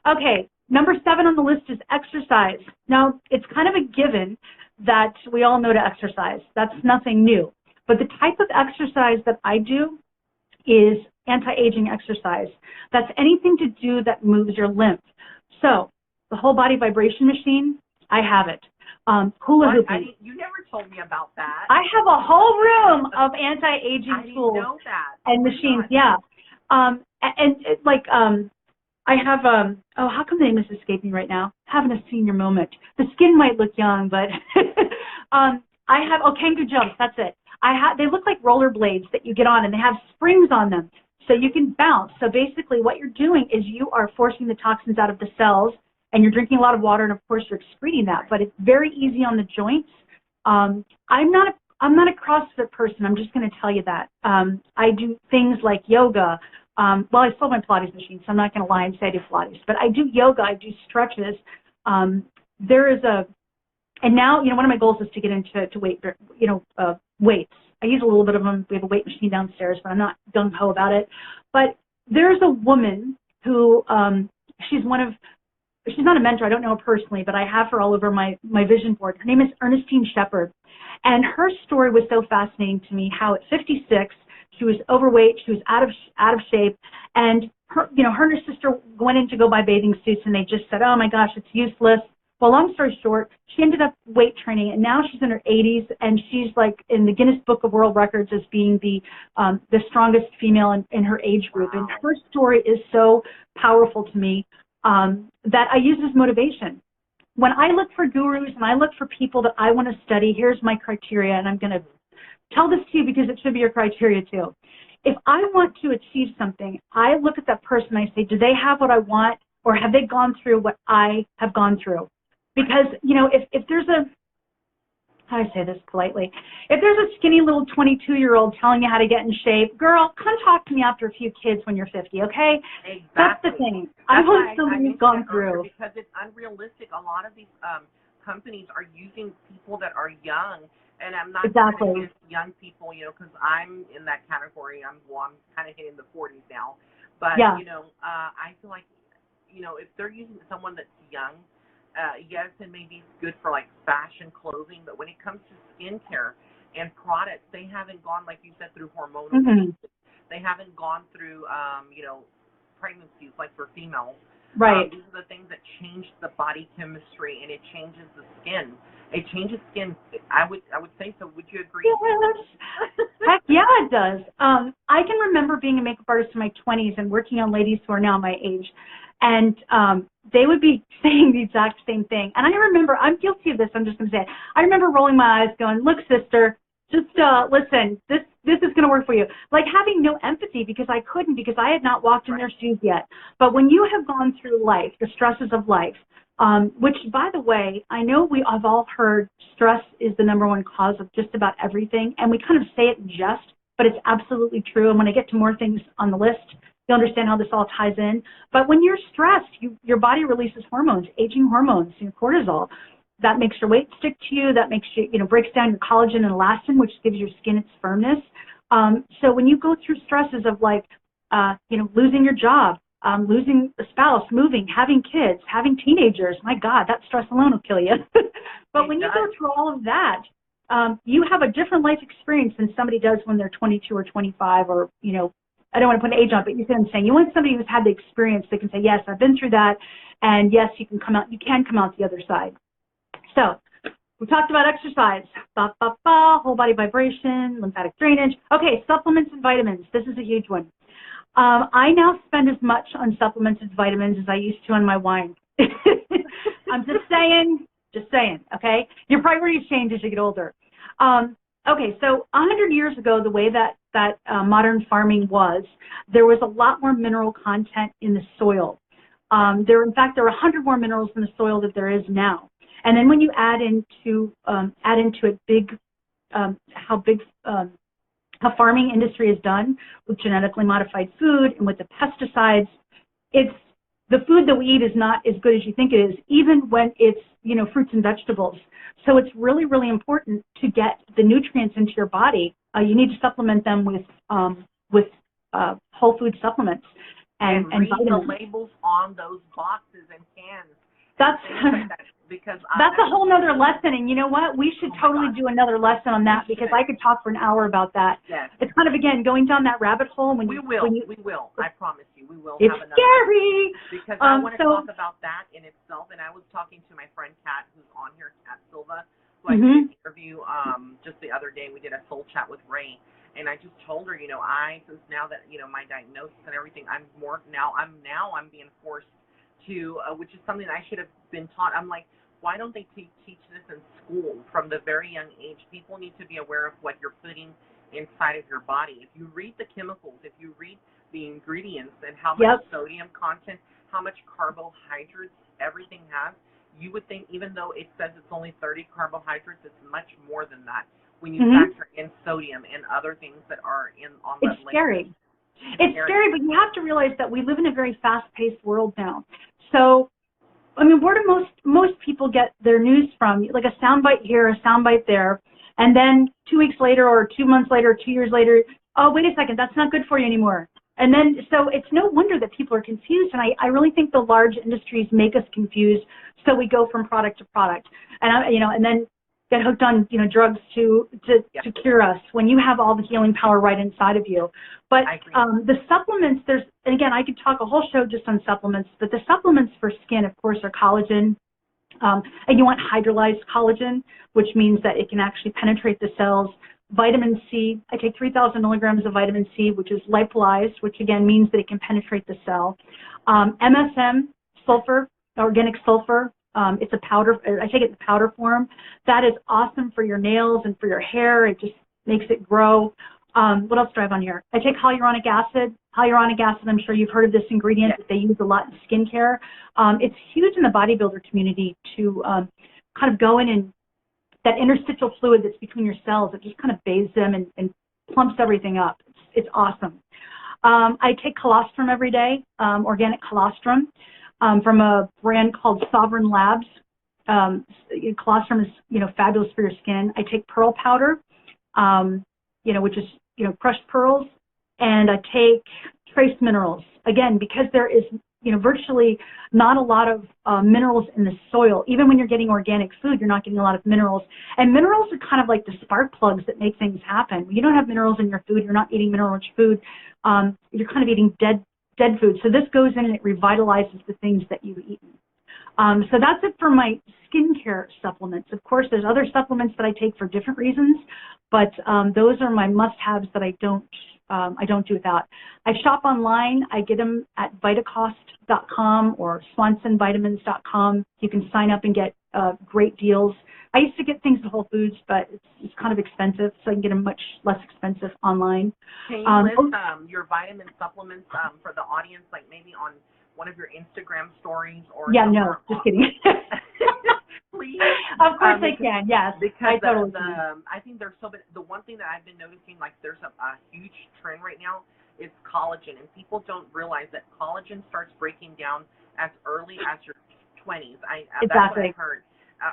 S2: Okay, number 7 on the list is exercise. Now, it's kind of a given that we all know to exercise. That's nothing new. But the type of exercise that I do is anti-aging exercise. That's anything to do that moves your lymph. So the whole body vibration machine, I have it. Hula hooping.
S1: You never told me about that.
S2: I have a whole room of anti-aging tools and machines. Yeah. I have, how come the name is escaping right now? Having a senior moment. The skin might look young, but I have, Kangoo jumps, that's it. They look like roller blades that you get on, and they have springs on them, so you can bounce. So basically what you're doing is you are forcing the toxins out of the cells, and you're drinking a lot of water, and of course you're excreting that, but it's very easy on the joints. I'm not a CrossFit person, I'm just going to tell you that. I do things like yoga. Well, I still have my Pilates machine, so I'm not going to lie and say I do Pilates, but I do yoga, I do stretches. And now, one of my goals is to get into weights. I use a little bit of them. We have a weight machine downstairs, but I'm not gung-ho about it. But there's a woman who, she's not a mentor, I don't know her personally, but I have her all over my vision board. Her name is Ernestine Shepard. And her story was so fascinating to me, how at 56, she was overweight, she was out of shape, and her and her sister went in to go buy bathing suits, and they just said, oh my gosh, it's useless, Well, long story short, she ended up weight training, and now she's in her 80s, and she's like in the Guinness Book of World Records as being the strongest female in her age group.
S1: Wow.
S2: And her story is so powerful to me that I use as motivation. When I look for gurus and I look for people that I want to study, here's my criteria, and I'm going to tell this to you because it should be your criteria too. If I want to achieve something, I look at that person and I say, do they have what I want, or have they gone through what I have gone through? Because, you know, if there's a, how do I say this politely? If there's a skinny little 22-year-old telling you how to get in shape, girl, come talk to me after a few kids when you're 50, okay?
S1: Exactly.
S2: That's the thing. I want someone who's gone through.
S1: Because it's unrealistic. A lot of these companies are using people that are young. And I'm not
S2: exactly
S1: just young people, you know, because I'm in that category. I'm kind of hitting the 40s now. But,
S2: yeah.
S1: you know, I feel like, you know, if they're using someone that's young, yes, it may be good for, like, fashion clothing. But when it comes to skincare and products, they haven't gone, like you said, through hormonal changes. They haven't gone through, you know, pregnancies, like for females.
S2: Right.
S1: These are the things that change the body chemistry, and it changes the skin. It changes skin. I would say so. Would you agree?
S2: Yes. Heck yeah, it does. I can remember being a makeup artist in my 20s and working on ladies who are now my age, and they would be saying the exact same thing. And I remember, I'm guilty of this. I'm just going to say it. I remember rolling my eyes, going, "Look, sister, just listen. This is going to work for you." Like having no empathy because I couldn't, because I had not walked in their shoes yet. But when you have gone through life, the stresses of life. Which, by the way, I know we have all heard stress is the #1 cause of just about everything, and we kind of say it in jest, but it's absolutely true. And when I get to more things on the list, you'll understand how this all ties in. But when you're stressed, your body releases hormones, aging hormones, cortisol. That makes your weight stick to you. That makes you, breaks down your collagen and elastin, which gives your skin its firmness. So when you go through stresses of like, losing your job, losing a spouse, moving, having kids, having teenagers, my God, that stress alone will kill you. But when you go through all of that, you have a different life experience than somebody does when they're 22 or 25 or, I don't want to put an age on it, but you see what I'm saying. You want somebody who's had the experience that can say, yes, I've been through that, and yes, you can come out the other side. So we talked about exercise, whole body vibration, lymphatic drainage. Okay, supplements and vitamins. This is a huge one. I now spend as much on supplements and vitamins as I used to on my wine. I'm just saying, okay? Your priorities change as you get older. Okay, so 100 years ago, the way that modern farming was, there was a lot more mineral content in the soil. In fact, there are 100 more minerals in the soil than there is now. And then when you add into it how farming industry is done with genetically modified food and with the pesticides, the food that we eat is not as good as you think it is, even when it's, fruits and vegetables. So it's really, really important to get the nutrients into your body. You need to supplement them with whole food supplements and
S1: read
S2: vitamins.
S1: The labels on those boxes and cans.
S2: That's a whole nother lesson, and you know what? We should totally do another lesson on that because I could talk for an hour about that.
S1: Yes.
S2: It's kind of, again, going down that rabbit hole.
S1: We will. I promise you, we will.
S2: It's
S1: have another
S2: scary.
S1: Because I want to talk about that in itself, and I was talking to my friend Kat, who's on here, Kat Silva, who I did an interview just the other day. We did a soul chat with Ray, and I just told her, since now that my diagnosis and everything, I'm being forced to, which is something I should have been taught. I'm like, why don't they teach this in school from the very young age? People need to be aware of what you're putting inside of your body. If you read the chemicals, if you read the ingredients and how much sodium content, how much carbohydrates everything has, you would think, even though it says it's only 30 carbohydrates, it's much more than that when you factor in sodium and other things that are on that list.
S2: It's scary. It's scary, but you have to realize that we live in a very fast-paced world now. So, I mean, where do most people get their news from? Like a soundbite here, a soundbite there, and then 2 weeks later or 2 months later, 2 years later, oh, wait a second, that's not good for you anymore. And then, so it's no wonder that people are confused, and I really think the large industries make us confused, so we go from product to product. And, and then get hooked on, drugs to cure us when you have all the healing power right inside of you. But the supplements, and again, I could talk a whole show just on supplements, but the supplements for skin, of course, are collagen, And you want hydrolyzed collagen, which means that it can actually penetrate the cells. Vitamin C, I take 3,000 milligrams of vitamin C, which is lipolyzed, which again means that it can penetrate the cell. MSM, sulfur, organic sulfur, it's a powder, I take it in powder form. That is awesome for your nails and for your hair. It just makes it grow. What else do I have on here? I take hyaluronic acid. Hyaluronic acid, I'm sure you've heard of this ingredient that they use a lot in skincare. It's huge in the bodybuilder community to kind of go in and that interstitial fluid that's between your cells, it just kind of bathes them and plumps everything up. It's awesome. I take colostrum every day, organic colostrum, from a brand called Sovereign Labs. Colostrum is, fabulous for your skin. I take pearl powder, which is, crushed pearls, and I take trace minerals. Again, because there is, virtually not a lot of minerals in the soil. Even when you're getting organic food, you're not getting a lot of minerals. And minerals are kind of like the spark plugs that make things happen. When you don't have minerals in your food, you're not eating mineral-rich food, you're kind of eating dead food. So this goes in and it revitalizes the things that you've eaten. So that's it for my skincare supplements. Of course, there's other supplements that I take for different reasons, but those are my must-haves that I don't do without. I shop online. I get them at vitacost.com or swansonvitamins.com. You can sign up and get great deals. I used to get things at Whole Foods, but it's kind of expensive, so I can get them much less expensive online.
S1: Can you list your vitamin supplements for the audience, like maybe on one of your Instagram stories? Or
S2: yeah, no, just kidding.
S1: Please.
S2: Of course I can, yes.
S1: Because
S2: I totally
S1: I think there's the one thing that I've been noticing, like there's a huge trend right now is collagen, and people don't realize that collagen starts breaking down as early as your 20s. That's what I heard.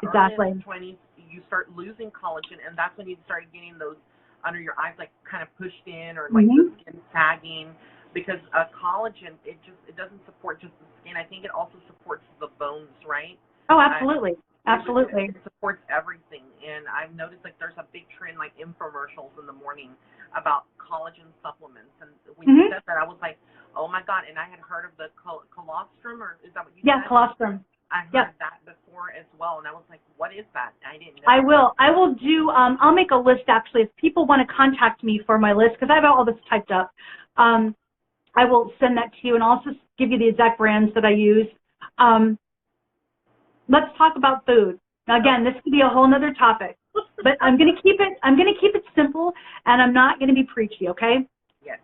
S1: Early in your 20s, you start losing collagen, and that's when you start getting those under your eyes, like kind of pushed in, or like the skin sagging. Because collagen, it doesn't support just the skin. I think it also supports the bones, right?
S2: Oh, absolutely. Absolutely.
S1: It supports everything. And I've noticed like there's a big trend like infomercials in the morning about collagen supplements. And when you said that, I was like, oh my God. And I had heard of the colostrum, or is that what you said?
S2: Yeah, colostrum.
S1: I heard that before as well. And I was like, what is that? I didn't know.
S2: I will do, I'll make a list actually. If people want to contact me for my list, because I have all this typed up, I will send that to you and also give you the exact brands that I use. Let's talk about food. Now, again, this could be a whole nother topic, but I'm going to keep it simple, and I'm not going to be preachy, okay?
S1: Yes.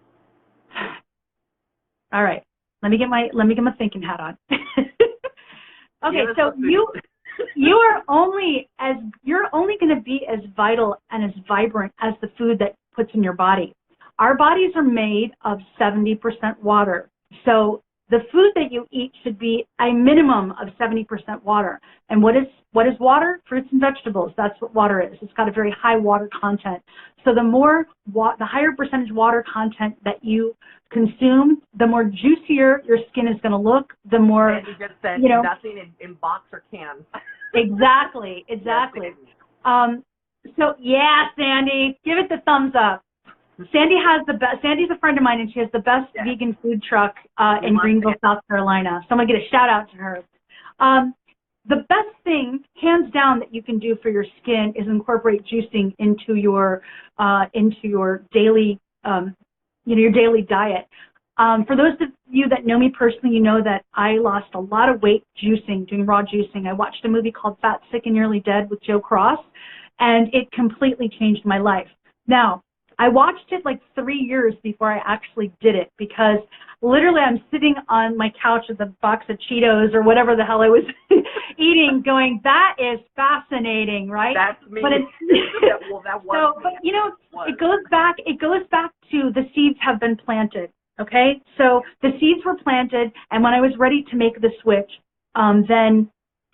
S2: All right. Let me get my thinking hat on. Okay, so you're only going to be as vital and as vibrant as the food that puts in your body. Our bodies are made of 70% water. So the food that you eat should be a minimum of 70% water. And what is water? Fruits and vegetables. That's what water is. It's got a very high water content. So the higher percentage water content that you consume, the more juicier your skin is going to look, the more,
S1: and you just said nothing in box or cans.
S2: Exactly. So yeah, Sandy, give it the thumbs up. Sandy has the best. Sandy's a friend of mine, and she has the best vegan food truck in Greenville, South Carolina. So I'm gonna get a shout out to her. The best thing, hands down, that you can do for your skin is incorporate juicing into your daily, your daily diet. For those of you that know me personally, you know that I lost a lot of weight juicing, doing raw juicing. I watched a movie called Fat, Sick, and Nearly Dead with Joe Cross, and it completely changed my life. Now, I watched it like 3 years before I actually did it, because literally I'm sitting on my couch with a box of Cheetos or whatever the hell I was eating going, that is fascinating, right?
S1: That's me.
S2: But it's,
S1: that was
S2: so, but it goes back to the seeds have been planted, okay? So the seeds were planted, and when I was ready to make the switch, then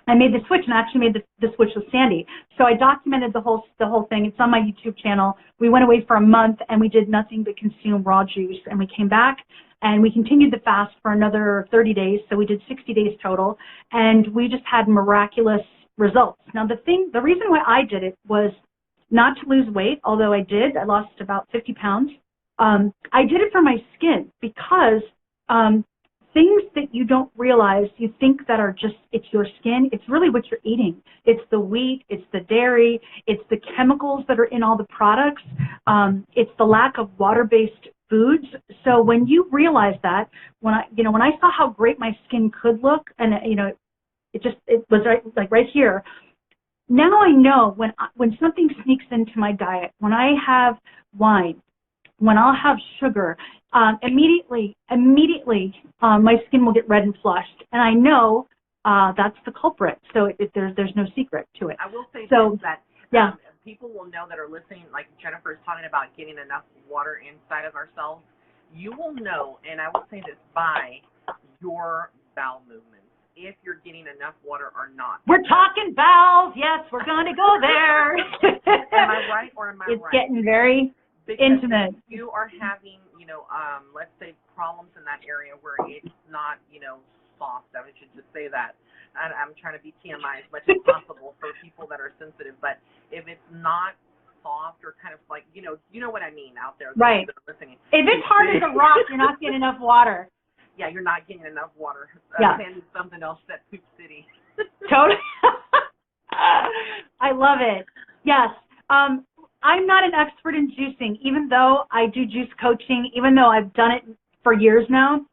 S2: I made the switch, and actually made the switch with Sandy. So I documented the whole thing. It's on my YouTube channel. We went away for a month, and we did nothing but consume raw juice. And we came back, and we continued the fast for another 30 days. So we did 60 days total, and we just had miraculous results. Now, the reason why I did it was not to lose weight, although I did. I lost about 50 pounds. I did it for my skin because things that you don't realize, you think that are just, it's your skin, it's really what you're eating. It's the wheat, it's the dairy, it's the chemicals that are in all the products, it's the lack of water-based foods. So when you realize that, when I saw how great my skin could look, and it was right here. Now I know when something sneaks into my diet, when I have wine, when I'll have sugar, immediately, my skin will get red and flushed, and I know that's the culprit. So there's no secret to it.
S1: I will say that
S2: yeah.
S1: People will know that are listening, like Jennifer is talking about getting enough water inside of ourselves. You will know, and I will say this, by your bowel movements, if you're getting enough water or not.
S2: We're talking bowels. Yes, we're going to go there.
S1: Am I right or am I
S2: it's
S1: right?
S2: It's getting very intimate.
S1: If you are having, let's say problems in that area where it's not, soft, I should just say that. And I'm trying to be TMI as much as possible for people that are sensitive. But if it's not soft or kind of like, you know what I mean out there.
S2: Right.
S1: That are listening.
S2: If it's hard as a rock, you're not getting enough water.
S1: Yeah, you're not getting enough water.
S2: Yeah.
S1: And something else, that Poop City.
S2: Totally. I love it. Yes. I'm not an expert in juicing, even though I do juice coaching, even though I've done it for years now.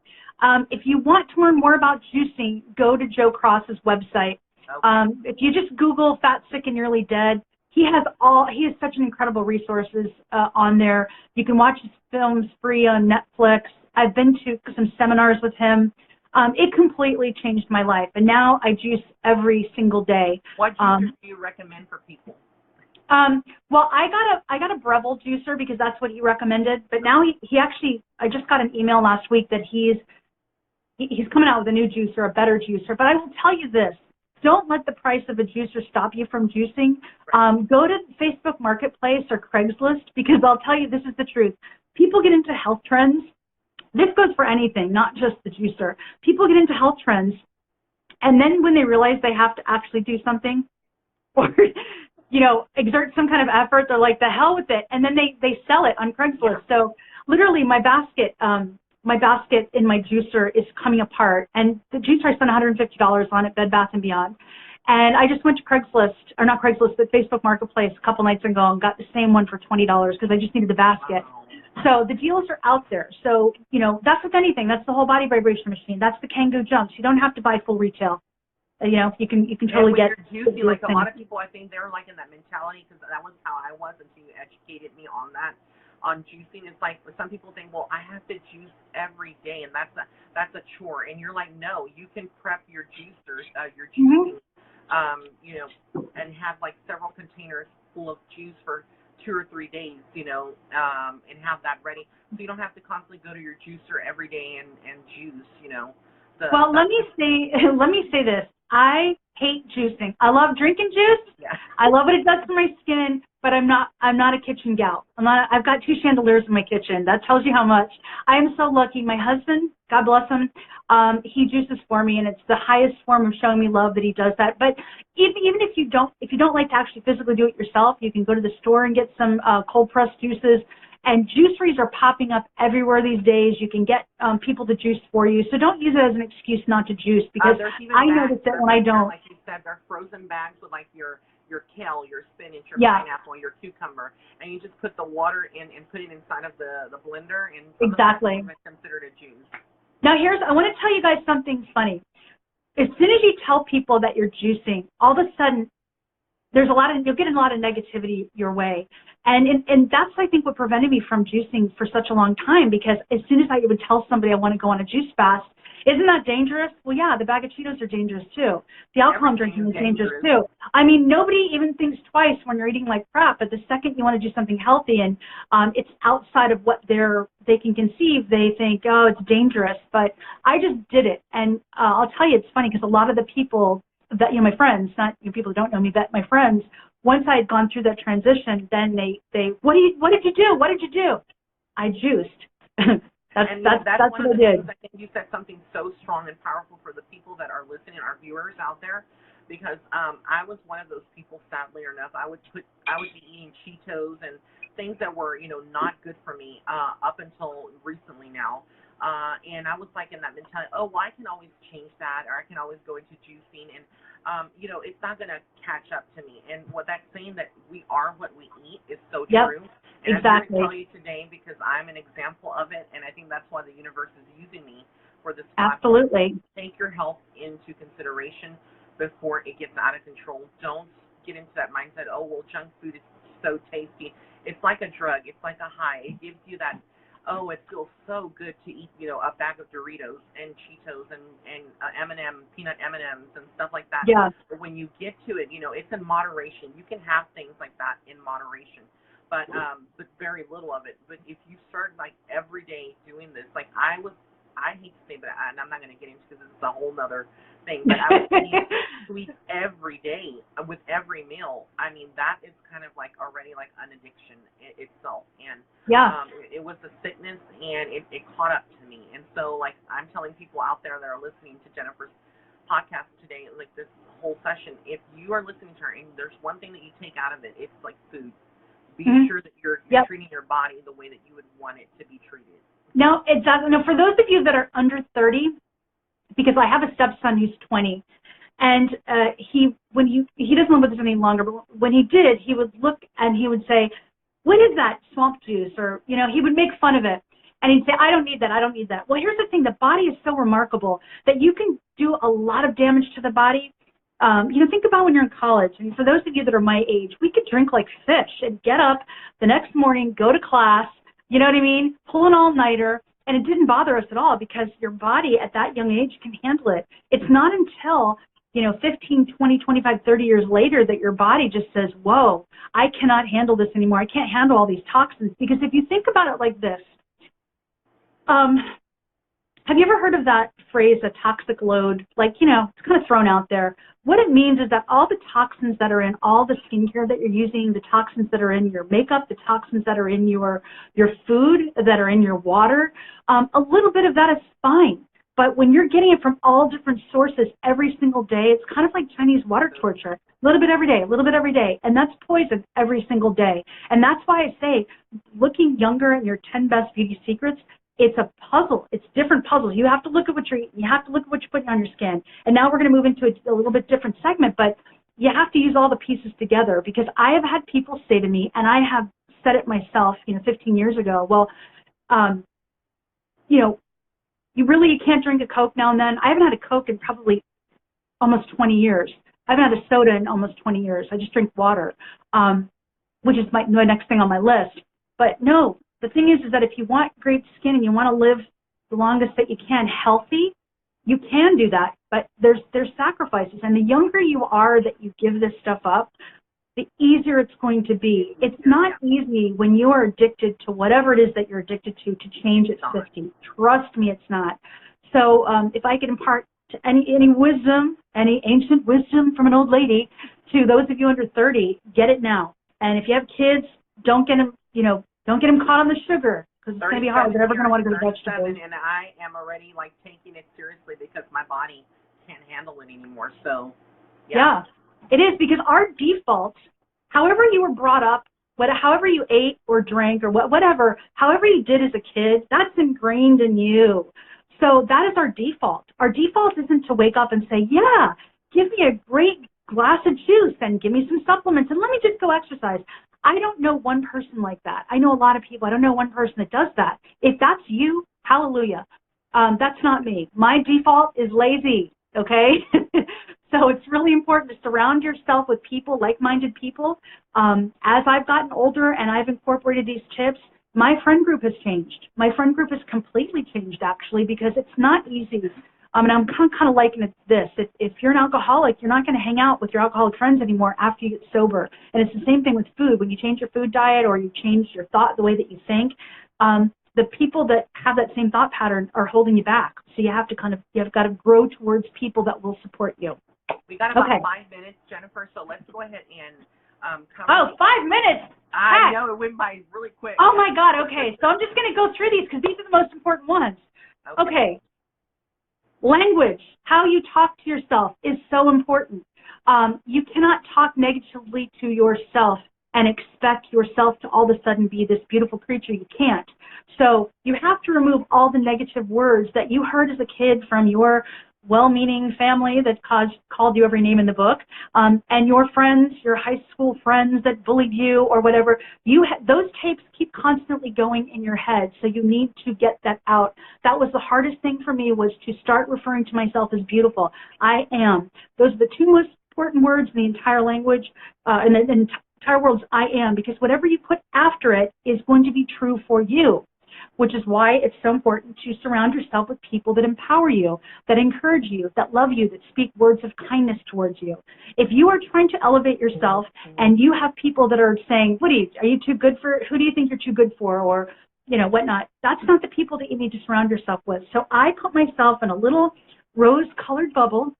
S2: If you want to learn more about juicing, go to Joe Cross's website. Okay. If you just Google Fat, Sick, and Nearly Dead, he has such an incredible resources on there. You can watch his films free on Netflix. I've been to some seminars with him. It completely changed my life, and now I juice every single day.
S1: What juicers do you recommend for people?
S2: Well, I got a Breville juicer because that's what he recommended. But now he actually, I just got an email last week that he's coming out with a new juicer, a better juicer. But I will tell you this: don't let the price of a juicer stop you from juicing. Go to Facebook Marketplace or Craigslist, because I'll tell you, this is the truth. People get into health trends. This goes for anything, not just the juicer. People get into health trends, and then when they realize they have to actually do something, or exert some kind of effort, they're like, the hell with it, and then they sell it on Craigslist. Yeah. So literally, my basket in my juicer is coming apart, and the juicer, I spent $150 on it, Bed Bath & Beyond. And I just went to Craigslist, or not Craigslist, but Facebook Marketplace a couple nights ago and got the same one for $20 because I just needed the basket. Wow. So the deals are out there. So, that's with anything. That's the whole body vibration machine. That's the Kangoo jumps. You don't have to buy full retail. You can totally get.
S1: You're juicing, like a lot of people, I think they're like in that mentality, because that was how I was until you educated me on that. On juicing, it's like some people think, well, I have to juice every day, and that's a chore. And you're like, no, you can prep your juicers, your juicing, and have like several containers full of juice for 2 or 3 days, and have that ready. So you don't have to constantly go to your juicer every day and juice,
S2: Well, let me say this. I hate juicing. I love drinking juice. Yeah. I love what it does for my skin, but I'm not a kitchen gal. I've got 2 chandeliers in my kitchen. That tells you how much. I am so lucky. My husband, God bless him, he juices for me, and it's the highest form of showing me love that he does that. But even if you don't like to actually physically do it yourself, you can go to the store and get some cold pressed juices. And juiceries are popping up everywhere these days. You can get people to juice for you. So don't use it as an excuse not to juice, because I notice that when I don't.
S1: Like you said, there are frozen bags with like your kale, your spinach, your pineapple, your cucumber, and you just put the water in and put it inside of the blender, and
S2: exactly.
S1: It's considered a juice.
S2: Now I want to tell you guys something funny. As soon as you tell people that you're juicing, all of a sudden you'll get a lot of negativity your way. And that's, I think, what prevented me from juicing for such a long time, because as soon as I would tell somebody I want to go on a juice fast, isn't that dangerous? Well, yeah, the bag of Cheetos are dangerous too. The alcohol I'm drinking is dangerous too. I mean, nobody even thinks twice when you're eating like crap, but the second you want to do something healthy and it's outside of what they can conceive, they think, oh, it's dangerous. But I just did it. And I'll tell you, it's funny, because a lot of the people that, my friends, not people who don't know me, but my friends, once I had gone through that transition, then they what did you do? What did you do? I juiced. that's what I did.
S1: I think you said something so strong and powerful for the people that are listening, our viewers out there, because I was one of those people, sadly enough. I would be eating Cheetos and things that were, not good for me up until recently now. And I was like in that mentality, oh, well, I can always change that, or I can always go into juicing, and it's not going to catch up to me. And what that's saying, that we are what we eat, is so
S2: Yep,
S1: true. And
S2: exactly.
S1: I'm here to tell you today because I'm an example of it, and I think that's why the universe is using me for this platform.
S2: Absolutely.
S1: Take your health into consideration before it gets out of control. Don't get into that mindset, oh, well, junk food is so tasty. It's like a drug. It's like a high. It gives you that, oh, it feels so good to eat, a bag of Doritos and Cheetos and M&M, peanut M&Ms and stuff like that.
S2: Yeah.
S1: But when you get to it, it's in moderation. You can have things like that in moderation, but very little of it. But if you start like every day doing this, like I hate to say, but and I'm not going to get into because this is a whole nother thing, but I was eating sweets every day with every meal. I mean, that is kind of like already like an addiction itself. And it was a sickness, and it caught up to me. And so, like, I'm telling people out there that are listening to Jennifer's podcast today, like this whole session, if you are listening to her and there's one thing that you take out of it, it's like food. Be sure that you're treating your body the way that you would want it to be treated.
S2: No, exactly. Now, for those of you that are under 30, because I have a stepson who's 20, and he doesn't live with us any longer, but when he did, he would look and he would say, what is that swamp juice? Or, he would make fun of it. And he'd say, I don't need that. I don't need that. Well, here's the thing. The body is so remarkable that you can do a lot of damage to the body. Think about when you're in college. And for those of you that are my age, we could drink like fish and get up the next morning, go to class, you know what I mean? Pull an all-nighter, and it didn't bother us at all because your body at that young age can handle it. It's not until, 15, 20, 25, 30 years later that your body just says, whoa, I cannot handle this anymore. I can't handle all these toxins. Because if you think about it like this, have you ever heard of that phrase, a toxic load? Like, it's kind of thrown out there. What it means is that all the toxins that are in all the skincare that you're using, the toxins that are in your makeup, the toxins that are in your food, that are in your water, a little bit of that is fine. But when you're getting it from all different sources every single day, it's kind of like Chinese water torture. A little bit every day, a little bit every day. And that's poison every single day. And that's why I say, looking younger in your 10 best beauty secrets, it's a puzzle. It's different puzzles. You have to look at what you're eating. You have to look at what you're putting on your skin. And now we're going to move into a little bit different segment, but you have to use all the pieces together, because I have had people say to me, and I have said it myself, 15 years ago, well, you can't drink a Coke now and then. I haven't had a Coke in probably almost 20 years. I haven't had a soda in almost 20 years. I just drink water, which is my next thing on my list. But no, the thing is that if you want great skin and you want to live the longest that you can healthy, you can do that, but there's sacrifices. And the younger you are that you give this stuff up, the easier it's going to be. It's not easy when you are addicted to whatever it is that you're addicted to change at 50. Trust me, it's not. So if I could impart to any wisdom, any ancient wisdom from an old lady, to those of you under 30, get it now. And if you have kids, don't get them, don't get them caught on the sugar, because it's going to be hard. They're never going to want to go to vegetables.
S1: And I am already taking it seriously because my body can't handle it anymore. So
S2: yeah, it is, because our default, however you were brought up, however you ate or drank or whatever, however you did as a kid, that's ingrained in you. So that is our default. Our default isn't to wake up and say, yeah, give me a great glass of juice and give me some supplements and let me just go exercise. I don't know one person like that. I know a lot of people. I don't know one person that does that. If that's you, hallelujah. That's not me. My default is lazy, okay? So it's really important to surround yourself with people, like-minded people. As I've gotten older and I've incorporated these tips, my friend group has changed. My friend group has completely changed, actually, because it's not easy. And I'm kind of liking it this. If you're an alcoholic, you're not going to hang out with your alcoholic friends anymore after you get sober. And it's the same thing with food. When you change your food diet or you change your thought, the way that you think, the people that have that same thought pattern are holding you back. So you have to you've got to grow towards people that will support you.
S1: We got about 5 minutes, Jennifer, so let's go ahead and cover.
S2: Oh, 5 minutes!
S1: I know, it went by really quick.
S2: Oh, my God, okay. So I'm just going to go through these because these are the most important ones. Okay. Language, how you talk to yourself, is so important. You cannot talk negatively to yourself and expect yourself to all of a sudden be this beautiful creature. You can't. So you have to remove all the negative words that you heard as a kid from your well-meaning family that called you every name in the book, and your friends, your high school friends that bullied you or whatever. Those tapes keep constantly going in your head, so you need to get that out. That was the hardest thing for me, was to start referring to myself as beautiful. I am. Those are the two most important words in the entire language, in the entire world's I am, because whatever you put after it is going to be true for you, which is why it's so important to surround yourself with people that empower you, that encourage you, that love you, that speak words of kindness towards you. If you are trying to elevate yourself and you have people that are saying, are you too good for, who do you think you're too good for, or, whatnot, that's not the people that you need to surround yourself with. So I put myself in a little rose-colored bubble.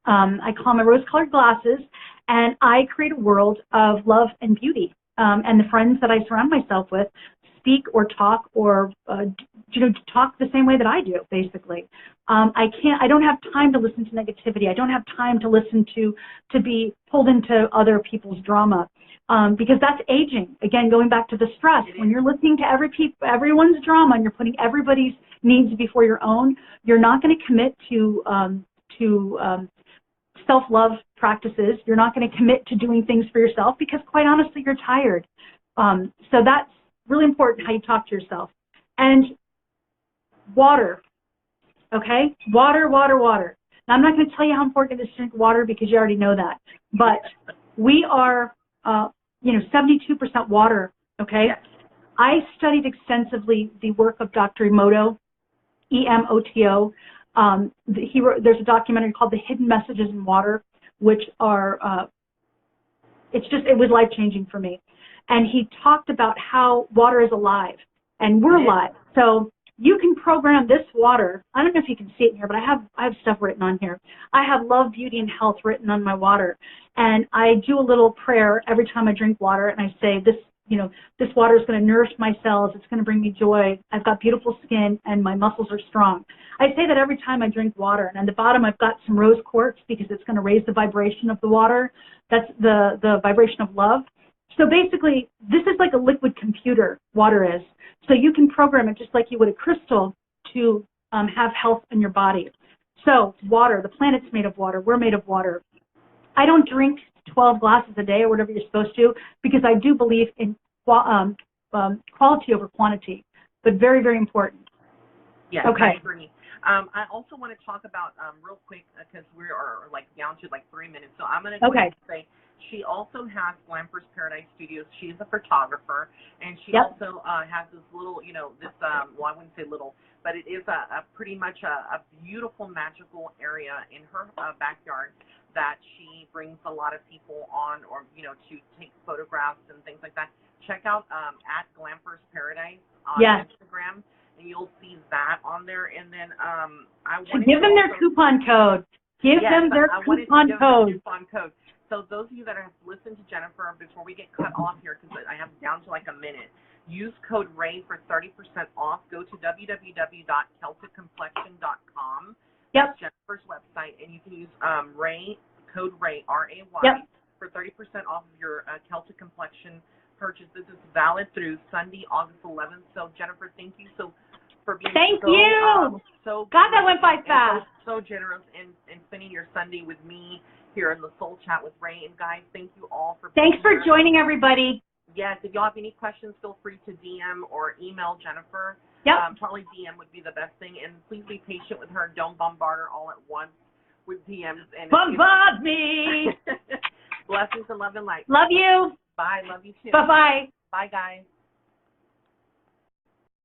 S2: I call my rose-colored glasses, and I create a world of love and beauty. And the friends that I surround myself with speak or talk or talk the same way that I do, basically. I don't have time to listen to negativity. I don't have time to listen to be pulled into other people's drama, because that's aging. Again, going back to the stress, when you're listening to everyone's drama and you're putting everybody's needs before your own, you're not going to commit to self-love practices. You're not going to commit to doing things for yourself because, quite honestly, you're tired. So that's really important, how you talk to yourself. And water, okay? Water. Now, I'm not going to tell you how important it is to drink water because you already know that. But we are, 72% water, okay?
S1: Yes.
S2: I studied extensively the work of Dr. Emoto, E-M-O-T-O. There's a documentary called The Hidden Messages in Water, which are, it was life-changing for me. And he talked about how water is alive, and we're alive. So you can program this water. I don't know if you can see it in here, but I have stuff written on here. I have love, beauty, and health written on my water. And I do a little prayer every time I drink water, and I say, this water is going to nourish my cells. It's going to bring me joy. I've got beautiful skin, and my muscles are strong. I say that every time I drink water. And on the bottom, I've got some rose quartz because it's going to raise the vibration of the water. That's the vibration of love. So basically, this is like a liquid computer, water is. So you can program it just like you would a crystal to have health in your body. So water, the planet's made of water. We're made of water. I don't drink 12 glasses a day or whatever you're supposed to because I do believe in quality over quantity, but very, very important.
S1: Yes,
S2: okay.
S1: I agree. I also want to talk about real quick because we are down to 3 minutes. So I'm going to go ahead and say she also has Glamper's Paradise Studios. She's a photographer, and she also has this little, I wouldn't say little, but it is a pretty much a beautiful, magical area in her backyard that she brings a lot of people on, or to take photographs and things like that. Check out at Glamper's Paradise on Instagram. And you'll see that on there. And then I want to
S2: give them their coupon code. Give them their coupon code.
S1: So those of you that have listened to Jennifer, before we get cut off here, because I have down to a minute, use code RAY for 30% off. Go to www.celticcomplexion.com. That's Jennifer's website, and you can use code RAY, R-A-Y, for 30% off of your Celtic Complexion purchase. This is valid through Sunday, August 11th. So Jennifer, thank you for being
S2: God, that went by fast.
S1: So generous in spending your Sunday with me here in the Soul Chat with Ray. And guys, thank you all for being
S2: Thanks for joining, everybody.
S1: Yes, if y'all have any questions, feel free to DM or email Jennifer. Probably DM would be the best thing. And please be patient with her. Don't bombard her all at once with DMs. And
S2: bombard me.
S1: Blessings and love and light.
S2: Love you.
S1: Bye. Love you too.
S2: Bye-bye.
S1: Bye, guys.